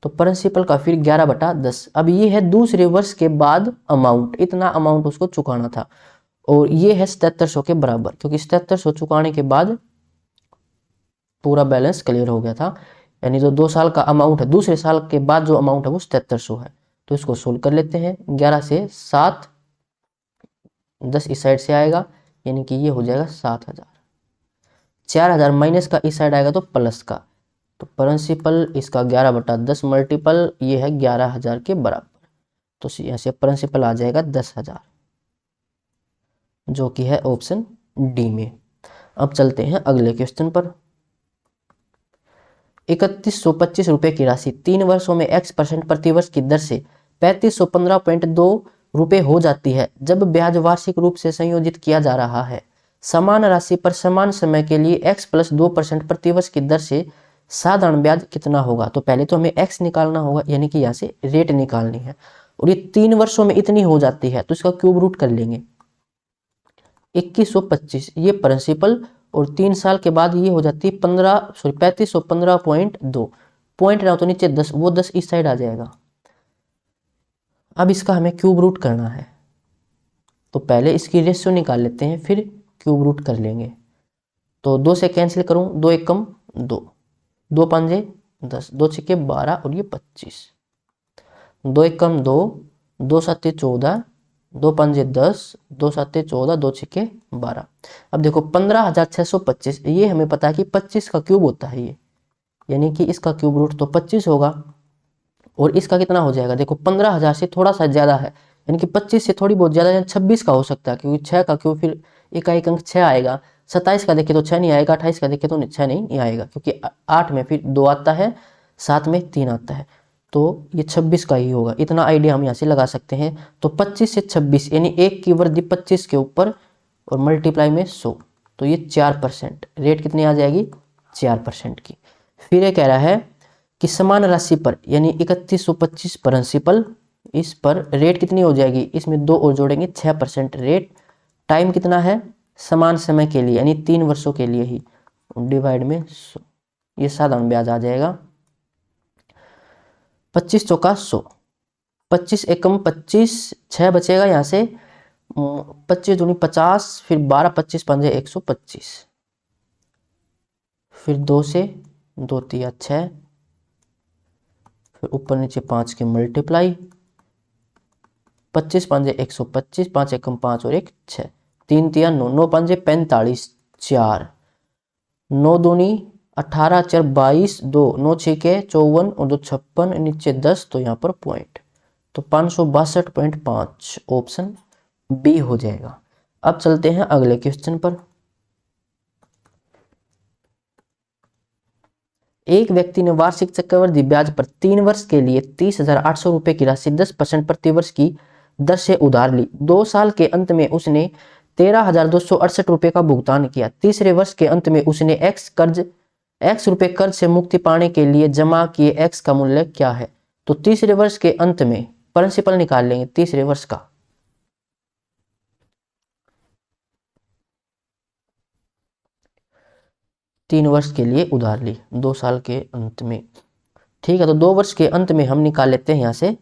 तो प्रिंसिपल का फिर 11/10। अब ये है दूसरे वर्ष के बाद अमाउंट, इतना अमाउंट उसको चुकाना था, और ये है 7700 के बराबर, क्योंकि 7700 चुकाने के बाद पूरा बैलेंस क्लियर हो गया था। यानी जो 2 साल का अमाउंट है, दूसरे साल के बाद जो अमाउंट है वो 7700 है। तो इसको सोल्व कर लेते हैं। 11 से 7, 10 इस साइड से आएगा, यानी कि ये हो जाएगा 7,000। 4,000 माइनस का इस साइड आएगा तो प्लस का, तो प्रिंसिपल इसका 11/10 मल्टीपल ये है 11,000 के बराबर, तो यहाँ से प्रिंसिपल आ जाएगा 10,000, जो कि है ऑप्शन डी में। अब चलते हैं अगले क्वेश्चन पर। 3125 रुपये की राशि 3 वर्षों में x% प्रति वर्ष की दर से 3515.2 रुपये हो जाती है जब ब्याज वार्षिक रूप से संयोजित किया जा रहा है। समान राशि पर समान समय के लिए x + 2% प्रति वर्ष की दर से साधारण ब्याज कितना होगा। तो पहले तो हमें x निकालना होगा, यानी कि यहाँ से रेट निकालनी है, और ये 3 वर्षों में इतनी हो जाती है तो इसका क्यूब रूट कर लेंगे। 2125 ये प्रिंसिपल, और 3 साल के बाद ये हो जाती है 3515.2, पॉइंट ना तो नीचे 10, वो 10 इस साइड आ जाएगा। अब इसका हमें क्यूब रूट करना है, तो पहले इसकी रेशियो निकाल लेते हैं, फिर क्यूब रूट कर लेंगे। तो 2 से कैंसिल करूं, 2 एकम 2, 2 पंजे 10, 2 छक्के 12 और ये 25, 2 एकम 2, 2 सत्ते 14, 2 पंजे 10, 2 सत्ते 14, 2 छक्के 12। अब देखो 15,625, ये हमें पता है कि 25 का क्यूब होता है ये, यानी कि इसका क्यूब रूट तो 25 होगा, और इसका कितना हो जाएगा, देखो 15,000 से थोड़ा सा ज्यादा है, यानी कि 25 से थोड़ी बहुत ज्यादा, 26 का हो सकता है, क्योंकि 6 का क्यूब फिर इकाई अंक 6 आएगा। 27 का देखे तो 6 नहीं आएगा, 28 का देखे तो 6 नहीं आएगा, क्योंकि 8 में फिर 2 आता है, 7 में 3 आता है, तो ये 26 का ही होगा। इतना आइडिया हम यहाँ से लगा सकते हैं। तो 25 से 26 यानी 1 की वृद्धि 25 के ऊपर और मल्टीप्लाई में 100, तो ये 4%, रेट कितनी आ जाएगी 4% की। फिर ये कह रहा है कि समान राशि पर यानी 3125 प्रिंसिपल, इस पर रेट कितनी हो जाएगी, इसमें 2 और जोड़ेंगे 6% रेट, टाइम कितना है समान समय के लिए यानी 3 वर्षों के लिए ही, डिवाइड में 100, ये साधारण ब्याज आ जाएगा 25 चौका 100, 25 एकम 25, 6 बचेगा यहाँ से, 25 दूनी 50, फिर 12 25 पंजे 125, फिर 2 से 2 तिया 6, फिर ऊपर नीचे 5 के मल्टीप्लाई, 25 पंजे 125, 5 एकम 5 और 1 6, 3 तिया 9, 9 पंजे 45, 4, 9 दूनी 18, 4 22, 2 9 6 के 54 और 2 56, नीचे 10, तो यहाँ पर पॉइंट, तो 562.5 ऑप्शन बी हो जाएगा। अब चलते हैं अगले क्वेश्चन पर। एक व्यक्ति ने वार्षिक चक्रवृद्धि ब्याज पर 3 वर्ष के लिए 30,800 रुपए की राशि 10% प्रति वर्ष की दर से उधार ली। 2 साल के अंत में उसने 13,268 रुपए का भुगतान किया। तीसरे वर्ष के अंत में उसने एक्स रुपए कर्ज से मुक्ति पाने के लिए जमा किए एक्स का मूल्य क्या है। तो तीसरे वर्ष के अंत में प्रिंसिपल निकाल लेंगे तीसरे वर्ष का, तीन वर्ष के लिए उधार ली 2 साल के अंत में, ठीक है। तो 2 वर्ष के अंत में हम निकाल लेते हैं यहाँ से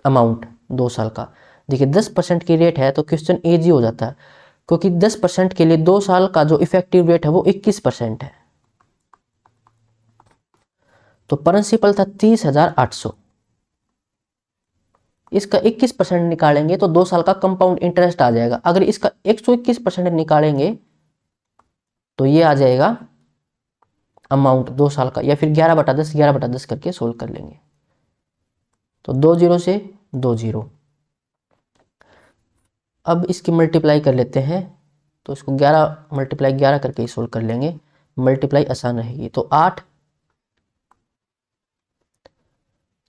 अमाउंट 2 साल का। देखिए 10% की रेट है तो क्वेश्चन इजी हो जाता है, क्योंकि 10% के लिए 2 साल का जो इफेक्टिव रेट है वो 21% है। तो प्रिंसिपल था 30,800, इसका 21% निकालेंगे तो 2 साल का कंपाउंड इंटरेस्ट आ जाएगा। अगर इसका 121% निकालेंगे तो ये आ जाएगा अमाउंट 2 साल का, या फिर 11/10 करके सोल्व कर लेंगे। तो 2 जीरो से 2 जीरो, अब इसकी मल्टीप्लाई कर लेते हैं, तो इसको 11 मल्टीप्लाई 11 करके ही सोल्व कर लेंगे, मल्टीप्लाई आसान रहेगी। तो 8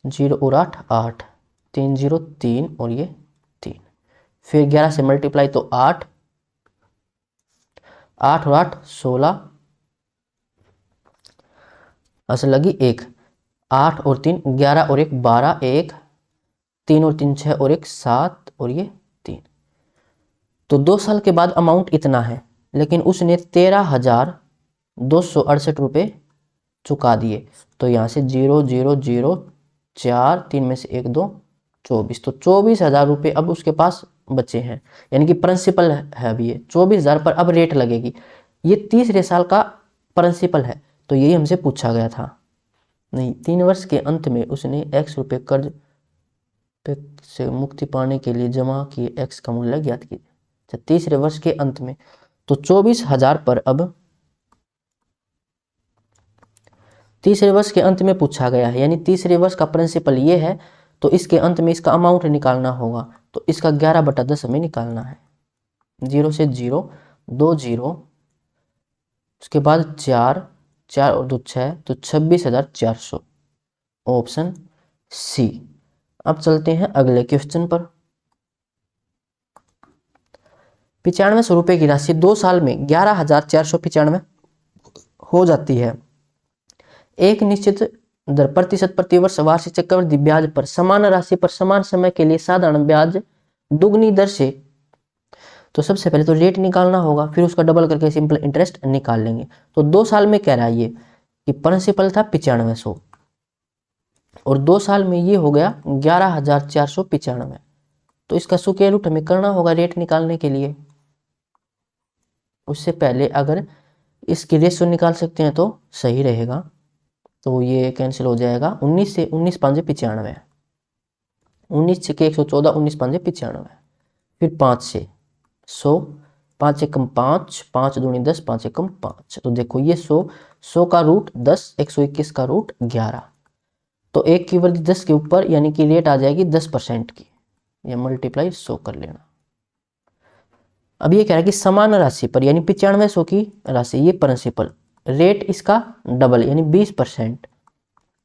0 और 8 8, 3 0 3 और ये 3, फिर 11 से मल्टीप्लाई तो 8 8 और 8 16, असल लगी 1, 8 और 3 11 और 1 12, 1 3 और 3 6 और 1 7 और ये 3। तो 2 साल के बाद अमाउंट इतना है, लेकिन उसने 13,268 रुपये चुका दिए। तो यहाँ से 0 0 0 4, 3 में से 1 2 24, तो 24,000 रुपये अब उसके पास बचे हैं, यानी कि प्रिंसिपल है अभी ये 24,000 पर अब रेट लगेगी। ये तीसरे साल का प्रिंसिपल है, तो यही हमसे पूछा गया था। नहीं, 3 वर्ष के अंत में उसने x रुपये कर्ज से मुक्ति पाने के लिए जमा किए x का मूल्य ज्ञात कीजिए। अच्छा, तीसरे वर्ष के अंत में, तो 24,000 पर अब तीसरे वर्ष के अंत में पूछा गया है, यानी तीसरे वर्ष का प्रिंसिपल ये है, तो इसके अंत में इसका अमाउंट निकालना होगा। तो इसका 11/10 हमें निकालना है। 0 से 0 2 जीरो, उसके बाद 4 4 और 2 6, तो 26,400 ऑप्शन सी। अब चलते हैं अगले क्वेश्चन पर। 9500 रुपये की राशि 2 साल में 11,495 हो जाती है। एक निश्चित दर प्रतिशत प्रतिवर्ष वार्षिक चक्रवृद्धि ब्याज पर समान राशि पर समान समय के लिए साधारण ब्याज दुगनी दर से, तो सबसे पहले तो रेट निकालना होगा, फिर उसका डबल करके सिंपल इंटरेस्ट निकाल लेंगे। तो 2 साल में कह रहा है ये कि प्रिंसिपल था 9500 और 2 साल में ये हो गया 11,495, तो इसका स्क्वायर रूट हमें करना होगा रेट निकालने के लिए। उससे पहले अगर इसकी रेशियो निकाल सकते हैं तो सही रहेगा, तो ये कैंसिल हो जाएगा। 19 से 19 5 95, 19 के 114, 19 5 95, फिर 5 से 100, 5 एकम 5, 5 दूनी 10, 5 एकम 5। तो देखो ये 100 का रूट 10, 121 का रूट 11, तो 1 की वृद्धि 10 के ऊपर, यानी कि रेट आ जाएगी 10% की, ये मल्टीप्लाई 100 कर लेना। अब ये कह रहा है कि समान राशि पर, यानी 9500 की राशि, ये प्रिंसिपल, रेट इसका डबल यानी 20%,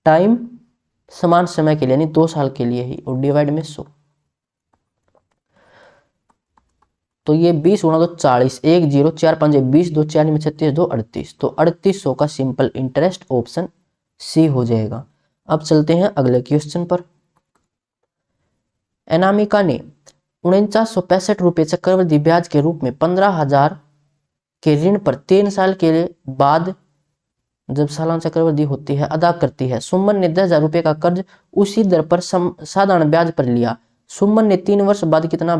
टाइम समान समय के लिए यानी 2 साल के लिए ही, और डिवाइड में 100। तो ये 20 गुणा 2 40, 1 0 4 5 20, 2 4 में 36, 2 38, तो 3800 का सिंपल इंटरेस्ट ऑप्शन सी हो जाएगा। अब चलते हैं अगले क्वेश्चन पर। अनामिका ने 4965 रुपये चक्रवृद्धि ब्याज के रूप में 15,000 के ऋण पर 3 साल के बाद जब सालाना चक्रवृद्धि होती है अदा करती है। सुमन ने 10,000 रुपये का कर्ज उसी दर पर साधारण ब्याज पर लिया। सुमन ने 3 वर्ष बाद कितना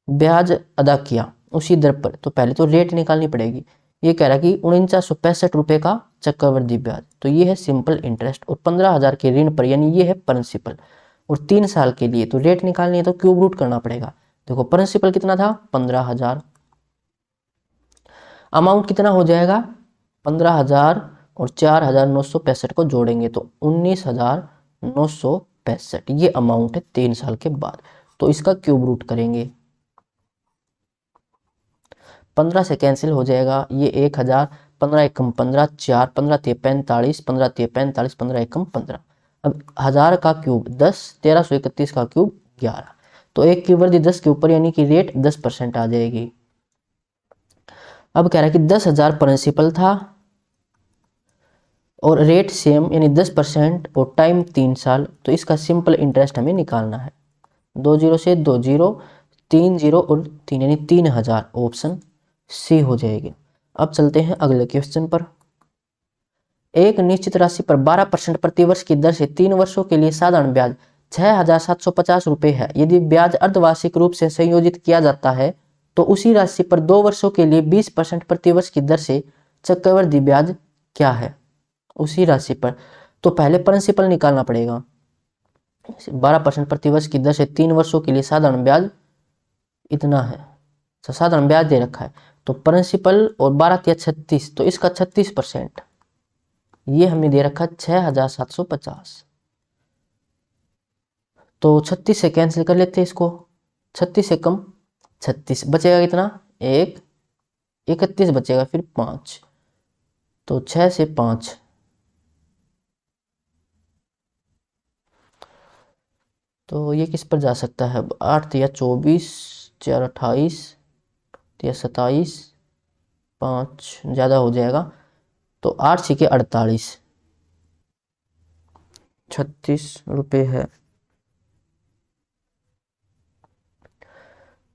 ब्याज अदा किया उसी दर पर? तो पहले तो रेट निकालनी पड़ेगी। ये कह रहा है कि 4965 रुपये का चक्रवृद्धि ब्याज, तो ये है सिंपल इंटरेस्ट, और 15,000 के ऋण पर यानी ये है प्रिंसिपल, और 3 साल के लिए तो रेट निकालनी है तो क्यूब रूट करना पड़ेगा। देखो प्रिंसिपल कितना था 15,000, अमाउंट कितना हो जाएगा 15,000 और 4,965 को जोड़ेंगे तो 19,965, ये अमाउंट है 3 साल के बाद। तो इसका क्यूब रूट करेंगे, 15 से कैंसिल हो जाएगा, ये 1,000, 15 एकम 15, 4, 15 तिया 45, 15 तिया 45, 15 एकम 15। अब 1000 का क्यूब 10, 1331 का क्यूब 11, तो एक की वृद्धि 10 के ऊपर यानी कि रेट 10% आ जाएगी। अब कह रहा है कि 10,000 प्रिंसिपल था और रेट सेम यानी 10% और टाइम 3 साल, तो इसका सिंपल इंटरेस्ट हमें निकालना है। 2 0 से 2 0, 3 0 और 3 यानी 3,000, ऑप्शन सी हो जाएगी। अब चलते हैं अगले क्वेश्चन पर। एक निश्चित राशि पर 12% प्रतिवर्ष की दर से 3 वर्षों के लिए साधारण ब्याज 6,750 रुपये है। यदि ब्याज अर्धवार्षिक रूप से संयोजित किया जाता है तो उसी राशि पर 2 वर्षों के लिए 20% प्रतिवर्ष की दर से चक्रवृद्धि ब्याज क्या है? उसी राशि पर तो पहले प्रिंसिपल निकालना पड़ेगा। 12% प्रतिवर्ष की दर से 3 वर्षों के लिए साधारण ब्याज इतना है, तो साधारण ब्याज दे रखा है, तो प्रिंसिपल और 12 या 36, तो इसका 36%, ये हमें दे रखा 6,750, तो 36 से कैंसिल कर लेते हैं इसको, 36 से कम 36 बचेगा कितना 1, 31 बचेगा, फिर 5, तो 6 से 5, तो ये किस पर जा सकता है 8 या 24, 4 28, या 27, 5 ज़्यादा हो जाएगा, तो 8 6 48, 36 रुपये है।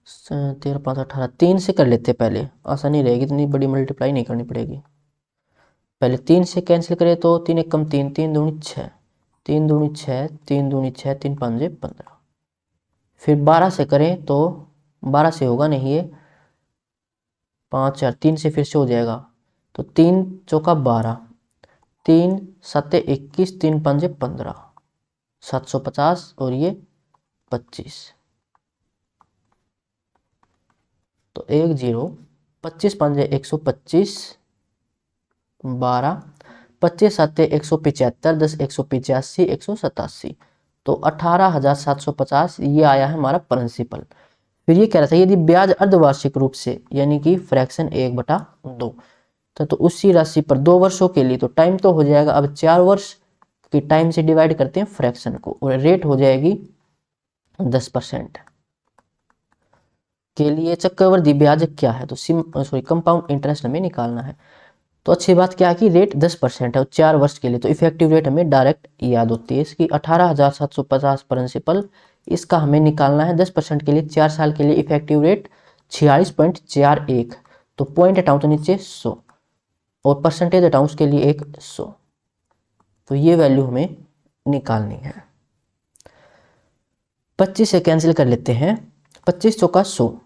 13 5 18, 3 से कर लेते पहले, आसानी रहेगी, इतनी बड़ी मल्टीप्लाई नहीं करनी पड़ेगी। पहले 3 से कैंसिल करें तो 3 एक कम 3, 3 दूनी 6, 3 दूनी 6, 3 दूनी 6, 3 5 15, फिर 12 से करें तो 12 से होगा नहीं, ये 5 4, 3 से फिर से हो जाएगा, तो 3 चौका 12, 3 7 21, 3 5 15, 750 और ये 25, तो 1 0, 25 5 125, 12, 25 7 175, 10 185, 187, तो 18,750 ये आया है हमारा प्रिंसिपल। फिर ये कह रहा था यदि ब्याज अर्धवार्षिक रूप से यानी कि फ्रैक्शन 1/2, तो उसी राशि पर 2 वर्षों के लिए, तो टाइम तो हो जाएगा, अब 4 वर्ष की टाइम से डिवाइड करते हैं फ्रैक्शन को, और रेट हो जाएगी 10% के लिए चक्रवृद्धि ब्याज क्या है, तो कंपाउंड इंटरेस्ट हमें निकालना है। तो अच्छी बात क्या है कि रेट 10% है और 4 वर्ष के लिए, तो इफेक्टिव रेट हमें डायरेक्ट याद होती है इसकी 18,750 प्रिंसिपल, इसका हमें निकालना है 10% के लिए 4 साल के लिए इफेक्टिव रेट 46.41, तो पॉइंट हटाऊं तो नीचे 100 और परसेंटेज हटाऊं उसके लिए एक 100, तो ये वैल्यू हमें निकालनी है। 25 से कैंसिल कर लेते हैं, 25 चौका 100,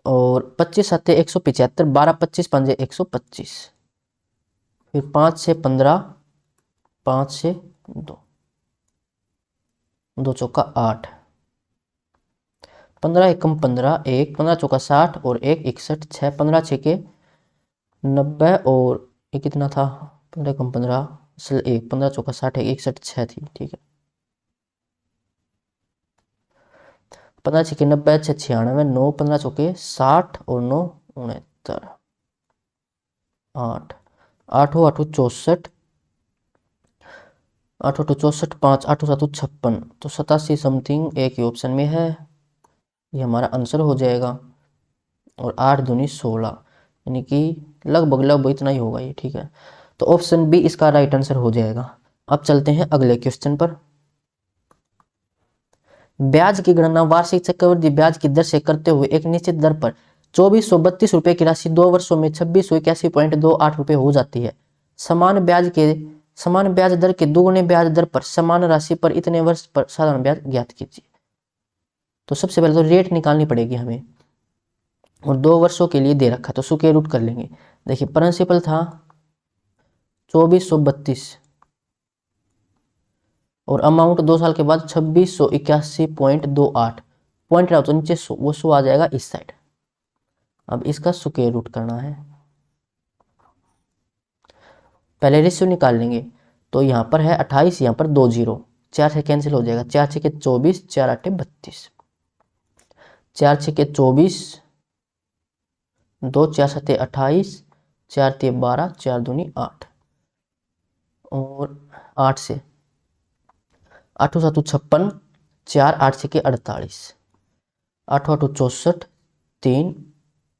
और 25 7 175, 12 25 5 125, फिर 5 से 15, 5 से 2, 2 चौका 8, 15 एकम 15, 1 15 चौका 60 और 1 61, 6 15 6 90, और ये कितना था 15 एकम 15 1 15 चौका 60 1 61 6 थी, ठीक है, 15 6 90 6 96, 9 15 चौके 60 और 9 69, 8 8 8 64, 8 8 64 5 8 7 56 तो 87 समथिंग एक ही ऑप्शन में है, ये हमारा आंसर हो जाएगा। और 8 दूनी 16 यानी कि लगभग लगभग इतना ही होगा ये, ठीक है। तो ऑप्शन बी इसका राइट आंसर हो जाएगा। अब चलते हैं अगले क्वेश्चन पर। ब्याज की गणना वार्षिक चक्रवृद्धि ब्याज की दर से करते हुए एक निश्चित दर पर 2432 रुपए की राशि 2 वर्षों में 2681.28 रुपए हो जाती है। समान ब्याज दर के दुगुने ब्याज दर पर समान राशि पर इतने वर्ष पर साधारण ब्याज ज्ञात कीजिए। तो सबसे पहले तो रेट निकालनी पड़ेगी हमें, और 2 वर्षों के लिए दे रखा, तो स्क्वायर रूट कर लेंगे। देखिए प्रिंसिपल था 2432 और अमाउंट 2 साल के बाद 2681.28, पॉइंट रहा तो नीचे वो 100 आ जाएगा इस साइड। अब इसका स्क्वायर रूट करना है, पहले रेशियो निकाल लेंगे। तो यहाँ पर है 28, यहाँ पर 2 जीरो, 4 से कैंसिल हो जाएगा, 4 6 के 24, 4 8 32, 4 6 के 24, 2 4 7 28, 4 3 12, 4 दूनी 8, और 8 से 8 7 56, 4 8 6 के 48, 8 8 64, 3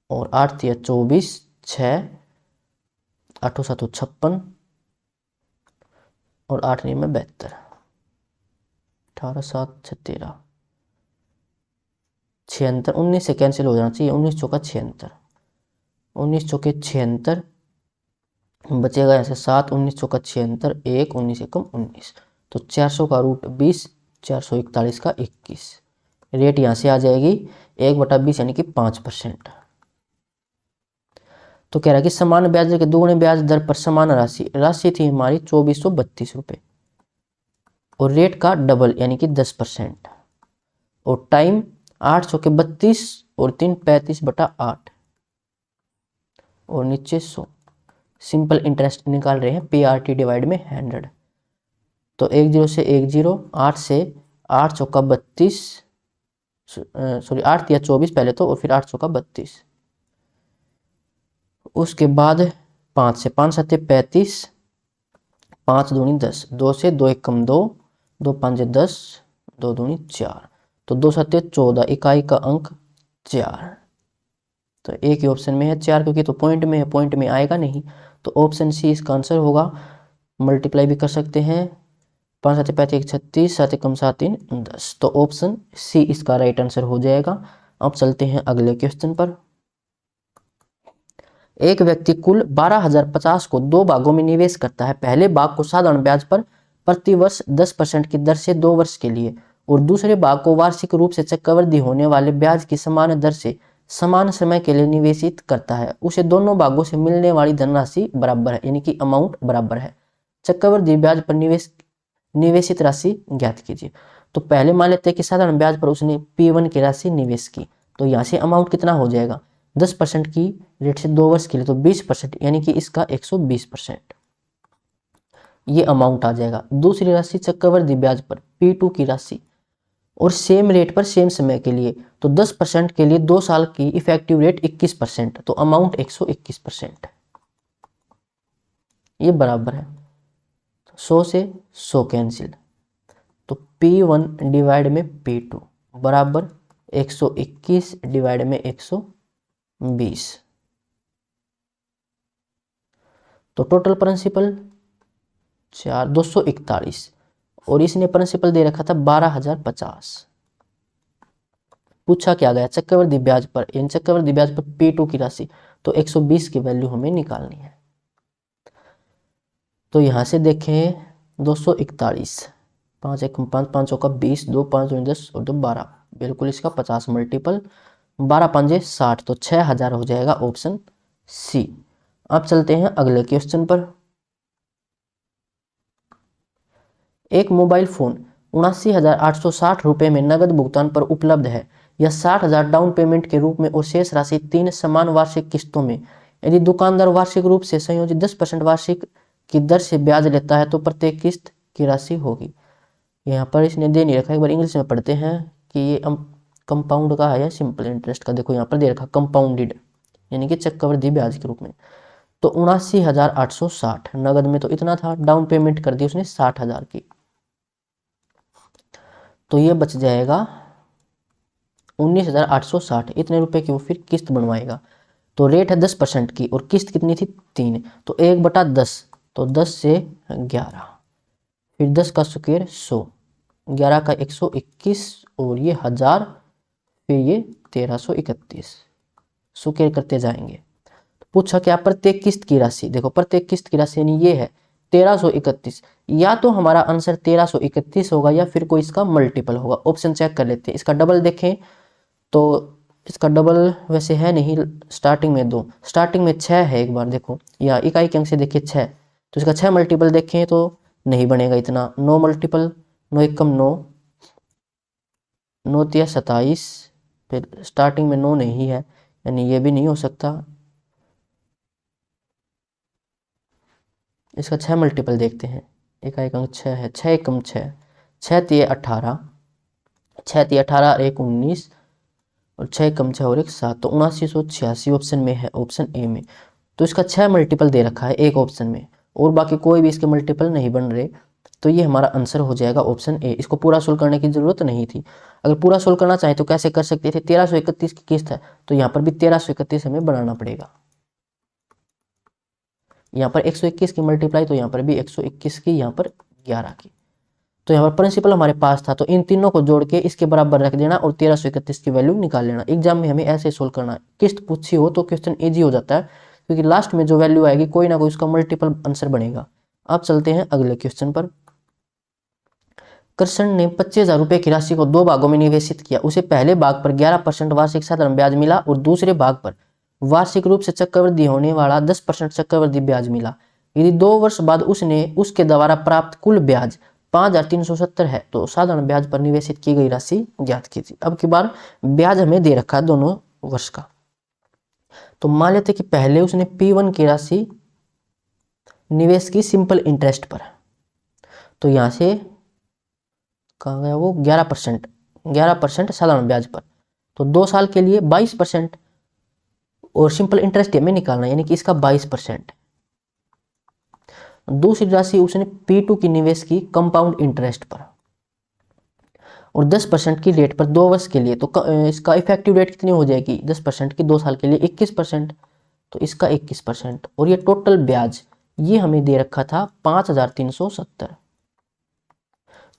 और 8 3 24, 6, 8 7 56 और 8 9 में 72, 18 7 13, 76, 19 से कैंसिल हो जाना चाहिए, 19 चौका 76, 19 चौके 76, बचेगा यहाँ से 7, 19 चौका 76, 1 19 एकम 19, तो 400 का रूट 20, 441 का 21, रेट यहाँ से आ जाएगी 1/20 यानी कि 5%। तो कह रहा है कि समान ब्याज दर के दुगुने ब्याज दर पर समान राशि थी हमारी 2432 रुपये, और रेट का डबल यानी कि 10%, और टाइम 8 चौके 32 और 3 35/8, और नीचे 100। सिंपल इंटरेस्ट निकाल रहे हैं, PRT डिवाइड में 100। तो 1 0 से 1 0, 8 से 8 चौका 32, सॉरी 8 या 24 पहले तो, और फिर 8 चौका 32, उसके बाद 5 से 5 7 35, 5 दूनी 10, 2 से 2 1 कम 2, 2 5 10, 2 दूनी 4, तो 2 7 14, इकाई का अंक 4। तो एक ही ऑप्शन में है 4, क्योंकि तो पॉइंट में है, पॉइंट में आएगा नहीं, तो ऑप्शन सी इसका आंसर होगा। मल्टीप्लाई भी कर सकते हैं, 5 7 5 1 36, 7 1 7 3 10, तो ऑप्शन सी इसका राइट आंसर हो जाएगा। अब चलते हैं अगले क्वेश्चन पर। एक व्यक्ति कुल 12,050 को 2 भागों में निवेश करता है। पहले भाग को साधारण ब्याज पर प्रति वर्ष 10% की दर से 2 वर्ष के लिए, और दूसरे भाग को वार्षिक रूप से चक्रवृद्धि होने वाले ब्याज की समान दर से समान समय के लिए निवेशित करता है। उसे दोनों भागों से मिलने वाली धनराशि बराबर है, यानी कि अमाउंट बराबर है। चक्रवृद्धि ब्याज पर निवेशित राशि ज्ञात कीजिए। तो पहले मान लेते हैं कि साधारण ब्याज पर उसने P1 की राशि निवेश की, तो यहाँ से अमाउंट कितना हो जाएगा, 10% की रेट से 2 वर्ष के लिए, तो 20%, यानी कि इसका 120% ये अमाउंट आ जाएगा। दूसरी राशि चक्रवृद्धि ब्याज पर P2 की राशि, और सेम रेट पर सेम समय के लिए, तो 10% के लिए 2 साल की इफेक्टिव रेट 21%, तो अमाउंट 121%, ये बराबर है। 100 से 100 कैंसिल, तो P1 डिवाइड में P2 बराबर 121 डिवाइड में 120, तो टोटल प्रिंसिपल 241, और इसने प्रिंसिपल दे रखा था 12,050। पूछा क्या गया, चक्रवृद्धि ब्याज पर, इन चक्रवृद्धि ब्याज पर P2 की राशि, तो 120 की वैल्यू हमें निकालनी है। तो यहां से देखें 241, 5 1 5 5 का 20, 2 5 2 10 और 2 12, बिल्कुल इसका 50 मल्टीपल, 12 5 60, तो 6000 हो जाएगा ऑप्शन सी। अब चलते हैं अगले क्वेश्चन पर। एक मोबाइल फोन 79,860 रुपये में नगद भुगतान पर उपलब्ध है। यह 60,000 डाउन पेमेंट के रूप में और शेष राशि 3 समान वार्षिक किस्तों में। यदि दुकानदार वार्षिक रूप से संयोजित 10% वार्षिक की दर से ब्याज लेता है तो प्रत्येक किस्त की राशि होगी। यहाँ पर इसने दे नहीं रखा, एक बार इंग्लिश में पढ़ते हैं कि ये कंपाउंड का है या सिंपल इंटरेस्ट का। देखो यहाँ पर दे रखा कंपाउंडेड, यानी कि चक्रवृद्धि ब्याज के रूप में। तो 79,860 नगद में तो इतना था, डाउन पेमेंट कर दी उसने 60,000 की, तो ये बच जाएगा 19,860। इतने रुपए की वो फिर किस्त बनवाएगा। तो रेट है 10% की और किस्त कितनी थी 3, तो 1/10, तो 10 से 11, फिर 10 का स्क्वायर 100, 11 का 121 और ये 1000, फिर ये 1331, स्क्वायर करते जाएंगे। पूछा क्या प्रत्येक किस्त की राशि, देखो प्रत्येक किस्त की राशि यानी ये है 1331, या तो हमारा आंसर 1331 होगा या फिर कोई इसका मल्टीपल होगा। ऑप्शन चेक कर लेते हैं। इसका डबल देखें तो इसका डबल वैसे है नहीं, स्टार्टिंग में 2, स्टार्टिंग में 6 है, एक बार देखो, या इकाई के अंक से देखिए 6, तो इसका 6 मल्टीपल देखें तो नहीं बनेगा इतना। 9 मल्टीपल, 9 एकम 9, 9 तिया 27, फिर स्टार्टिंग में 9 नहीं है, यानी ये भी नहीं हो सकता। इसका 6 मल्टीपल देखते हैं। इकाई का अंक 6 है, 6 एकम 6, 6 तिया 18, 6 तिया 18 और 1 19, और 6 कम 6 और 1 7, तो 7986 ऑप्शन में है, ऑप्शन ए में। तो इसका 6 मल्टीपल दे रखा है एक ऑप्शन में, और बाकी कोई भी इसके मल्टीपल नहीं बन रहे, तो ये हमारा आंसर हो जाएगा ऑप्शन ए। इसको पूरा सोल्व करने की जरूरत नहीं थी। अगर पूरा सोल्व करना चाहे तो कैसे कर सकते थे, 1331 की किस्त है तो यहाँ पर भी 1331 हमें बनाना पड़ेगा। यहाँ पर 121 की मल्टीप्लाई, तो यहाँ पर भी 121 की, यहाँ पर 11 की। तो यहाँ पर प्रिंसिपल हमारे पास था, तो इन तीनों को जोड़ के इसके बराबर रख देना और 1331 की वैल्यू निकाल लेना। एग्जाम में हमें ऐसे सोल्व करना है। किस्त पूछी हो तो क्वेश्चन इजी हो जाता है, क्योंकि लास्ट में जो वैल्यू आएगी कोई ना कोई उसका मल्टीपल आंसर बनेगा। अब चलते हैं अगले क्वेश्चन पर। कृष्ण ने 25,000 रुपए की राशि को 2 भागों में निवेशित किया। उसे पहले भाग पर 11% वार्षिक साधारण ब्याज मिला और दूसरे भाग पर वार्षिक रूप से चक्रवृद्धि होने वाला 10% चक्रवृद्धि ब्याज मिला। यदि 2 वर्ष बाद उसने उसके द्वारा प्राप्त कुल ब्याज 5,370 है तो साधारण ब्याज पर निवेशित की गई राशि ज्ञात कीजिए। अब की बार ब्याज हमें दे रखा है दोनों वर्ष का। तो मान लेते कि पहले उसने P1 की राशि निवेश की सिंपल इंटरेस्ट पर, तो यहां से कहाँ गया वो 11%, 11% साधारण ब्याज पर, तो 2 साल के लिए 22%, और सिंपल इंटरेस्ट हमें निकालना यानी कि इसका 22%। दूसरी राशि उसने P2 की निवेश की कंपाउंड इंटरेस्ट पर और 10% की रेट पर 2 वर्ष के लिए, तो इसका इफेक्टिव रेट कितनी हो जाएगी 10% की, 2 साल के लिए 21%, तो इसका 21%। और ये टोटल ब्याज ये हमें दे रखा था 5,370।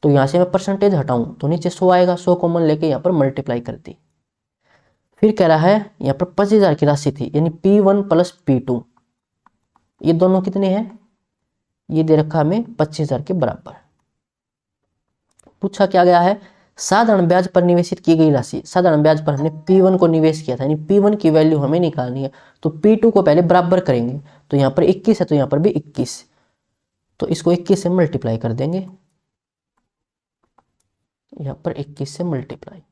तो यहां से मैं परसेंटेज हटाऊं तो नीचे 100 आएगा, 100 कॉमन लेके यहाँ पर मल्टीप्लाई कर दी। फिर कह रहा है यहाँ पर 25,000 की राशि थी, यानी P1 प्लस P2, ये दोनों कितने हैं, ये दे रखा हमें 25,000 के बराबर। पूछा क्या गया है, साधारण ब्याज पर निवेशित की गई राशि। साधारण ब्याज पर हमने P1 को निवेश किया था, यानी P1 की वैल्यू हमें निकालनी है, तो P2 को पहले बराबर करेंगे, तो यहाँ पर 21 है तो यहाँ पर भी 21, तो इसको 21 से मल्टीप्लाई कर देंगे, यहाँ पर 21 से मल्टीप्लाई,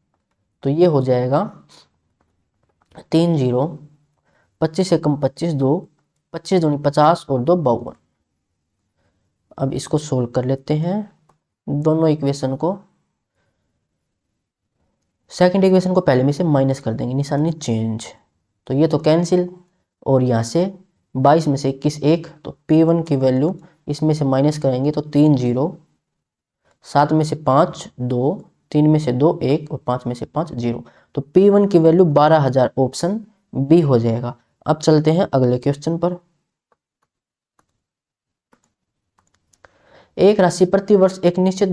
तो ये हो जाएगा 3 0, 25 से कम 25 2, 25 दूनी 50 और 2 52। अब इसको सोल्व कर लेते हैं दोनों इक्वेशन को। सेकंड इक्वेशन को पहले में से माइनस कर देंगे, निशानी चेंज, तो ये तो कैंसिल, और यहाँ से 22 में से 21 1, तो P1 की वैल्यू इसमें से माइनस करेंगे तो 3 0, 7 में से 5 2, 3 में से 2 1 और 5 में से 5 0, तो P1 की वैल्यू 12,000, ऑप्शन बी हो जाएगा। अब चलते हैं अगले क्वेश्चन पर। एक राशि प्रति वर्ष एक निश्चित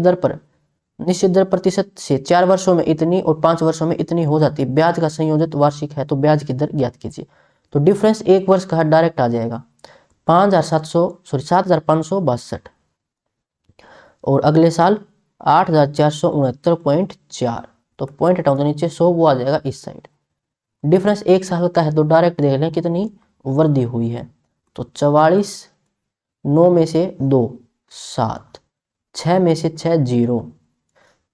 दर प्रतिशत से 4 वर्षों में इतनी और 5 वर्षों में इतनी हो जाती है। ब्याज का संयोजित वार्षिक है तो ब्याज की दर ज्ञात कीजिए। तो डिफरेंस एक वर्ष का डायरेक्ट आ जाएगा 7,562, और अगले साल 8,469.4, तो पॉइंट हटाऊं तो नीचे 100 वो आ जाएगा इस साइड। डिफरेंस एक साल का है तो डायरेक्ट देख लें कितनी वृद्धि हुई है, तो 44, 9 में से 2 7, 6 में से 6 0,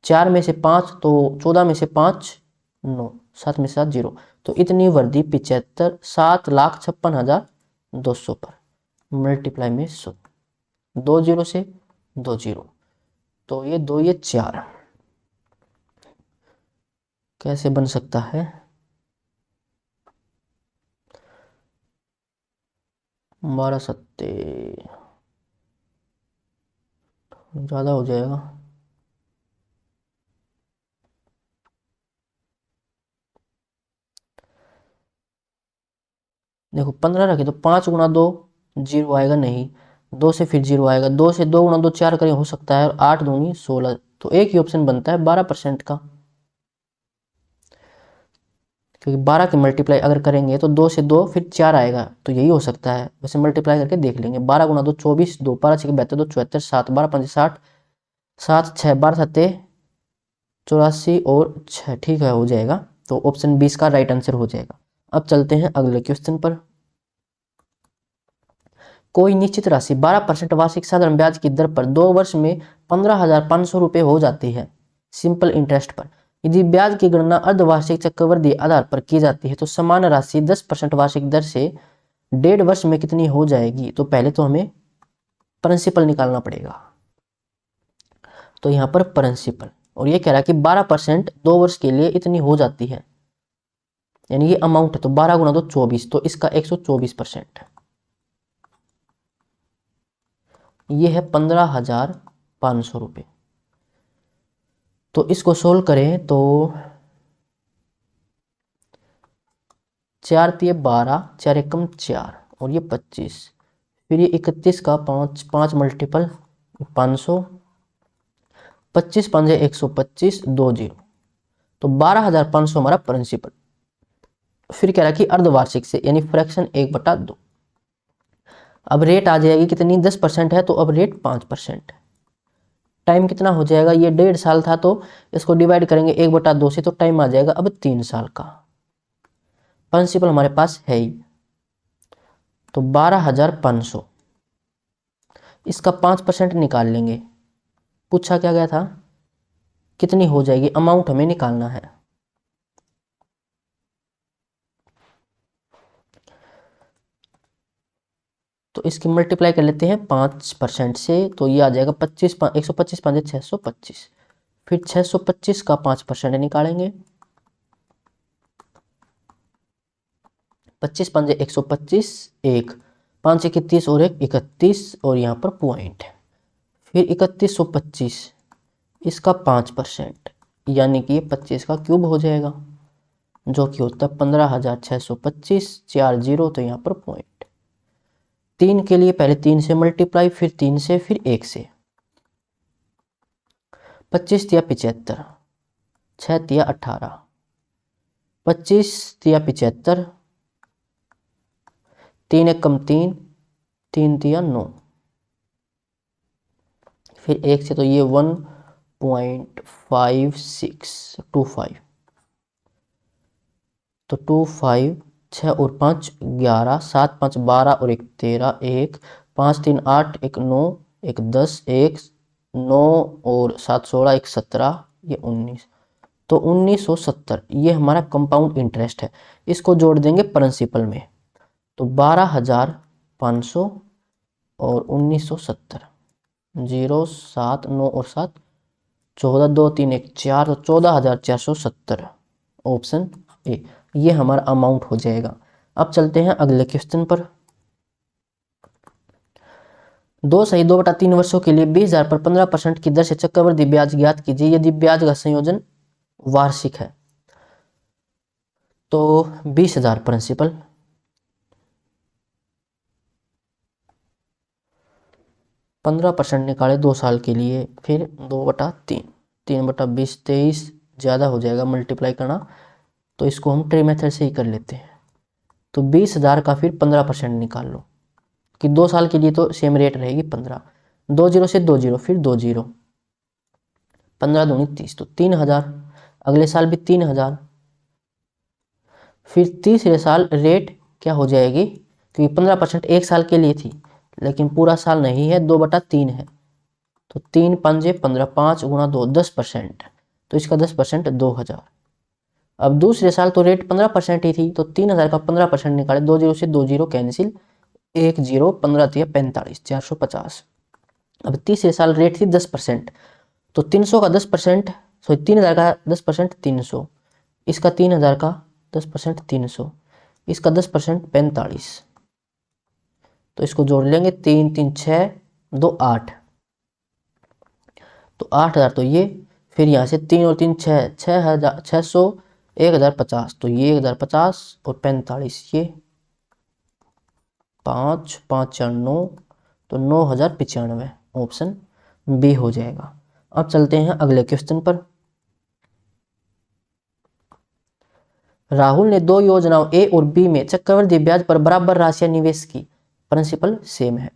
4 में से 5, तो 14 में से 5 9, 7 में से 7 0, तो इतनी वृद्धि 7,56,200 पर, मल्टीप्लाई में 100, 2 0 से 2 0, तो ये 2 ये 4 कैसे बन सकता है, 12 सत्ते ज़्यादा हो जाएगा। देखो 15 रखे तो 5 × 2 जीरो आएगा नहीं, 2 से फिर जीरो आएगा, 2 से 2 × 2 4 करें हो सकता है, और 8 दूनी 16, तो एक ही ऑप्शन बनता है 12% का, क्योंकि 12 की मल्टीप्लाई अगर करेंगे तो 2 से 2 फिर 4 आएगा, तो यही हो सकता है। वैसे मल्टीप्लाई करके देख लेंगे। 12 × 2 24, 2 12 6 72, 2 74, 7 12 5 60, 7 6 12 7 84 और 6, ठीक है हो जाएगा। तो ऑप्शन 20 का राइट आंसर हो जाएगा। अब चलते हैं अगले क्वेश्चन पर। कोई निश्चित राशि 12% वार्षिक साधारण ब्याज की दर पर 2 वर्ष में 15,500 रुपये हो जाती है सिंपल इंटरेस्ट पर। यदि ब्याज की गणना अर्धवार्षिक चक्रवृद्धि आधार पर की जाती है तो समान राशि 10% वार्षिक दर से 1.5 वर्ष में कितनी हो जाएगी। तो पहले तो हमें प्रिंसिपल निकालना पड़ेगा। तो यहाँ पर प्रिंसिपल, और ये कह रहा है कि 12% 2 वर्ष के लिए इतनी हो जाती है, यानी ये अमाउंट है। तो 12 × 2 24, तो इसका 124%, ये है 15,500 रुपये। तो इसको सोल्व करें तो 4 × 12, 4 एकम 4 और ये 25, फिर ये 31 का 5 मल्टीपल 500, 25 5 125, 2 जीरो, तो 12,500 हमारा प्रिंसिपल। फिर कह रहा है कि अर्धवार्षिक से, यानी फ्रैक्शन 1/2। अब रेट आ जाएगी कितनी, 10% है तो अब रेट 5%। टाइम कितना हो जाएगा, ये 1.5 साल था तो इसको डिवाइड करेंगे 1/2 से, तो टाइम आ जाएगा अब 3 साल का। प्रिंसिपल हमारे पास है ही, तो 12,500, इसका 5% निकाल लेंगे। पूछा क्या गया था, कितनी हो जाएगी, अमाउंट हमें निकालना है। तो इसकी मल्टीप्लाई कर लेते हैं 5% से, तो ये आ जाएगा 25 125 5 625, फिर 625 का 5% निकालेंगे, 25 5 125, 1 5 1 30 और 1 31, और यहाँ पर पॉइंट, फिर 3125, इसका 5%, यानी कि ये 25 का क्यूब हो जाएगा, जो कि होता है 15,625, 4 जीरो, तो यहाँ पर पॉइंट। 3 के लिए पहले 3 से मल्टीप्लाई, फिर 3 से, फिर 1 से, 25 × 75, 6 × 18, 25 × 75, 3 एकम 3, 3 × 9, फिर 1 से, तो ये 1.5625, तो 25, 6 और 5 11, 7 5 12 और 1 13, 1 5 3 8, 1 9, 1 10, 1 9 और 7 16, 1 17, ये 19, तो 1970 ये हमारा कंपाउंड इंटरेस्ट है। इसको जोड़ देंगे प्रिंसिपल में, तो 12,500 और 1970, 0 7 9 और 7 14, 2 3 1 4, तो 14,470, ऑप्शन ए, ये हमारा अमाउंट हो जाएगा। अब चलते हैं अगले क्वेश्चन पर। 2 सही 2/3 वर्षों के लिए 20,000 पर 15% की दर से चक्रवृद्धि ब्याज ज्ञात कीजिए यदि ब्याज का संयोजन वार्षिक है। तो 20,000 प्रिंसिपल, 15% निकाले 2 साल के लिए, फिर 2/3, 3/20 23, ज़्यादा हो जाएगा मल्टीप्लाई करना, तो इसको हम ट्री मेथड से ही कर लेते हैं। तो 20,000 का फिर 15% निकाल लो, कि 2 साल के लिए तो सेम रेट रहेगी 15, 2 जीरो से 2 जीरो, फिर 2 जीरो, 15 दूनी 30, तो 3,000, अगले साल भी 3,000, फिर तीसरे साल रेट क्या हो जाएगी, क्योंकि 15% 1 साल के लिए थी, लेकिन पूरा साल नहीं है, 2/3 है, तो 3 5 15, 5 × 2 10%, तो इसका 10% 2,000। अब दूसरे साल तो रेट 15% ही थी, तो 3,000 का 15% निकाले, 2 जीरो से 2 जीरो कैंसिल, 1 जीरो, 15 × 45, 450। अब तीसरे साल रेट थी 10%, तो 300 का 10%, सॉरी 3,000 का 10% 300, इसका 3,000 का 10% 300, इसका 10% 45, तो इसको जोड़ लेंगे, 3 3 6 2 8, तो 8,000 तो ये, फिर यहाँ से 3 और 3 6, 6,000 600 1,050, तो ये 1,050 और 45 ये 5 5 4 9, तो 9,095 ऑप्शन बी हो जाएगा। अब चलते हैं अगले क्वेश्चन पर। राहुल ने दो योजनाओं ए और बी में चक्रवृद्धि ब्याज पर बराबर राशियां निवेश की, प्रिंसिपल सेम है।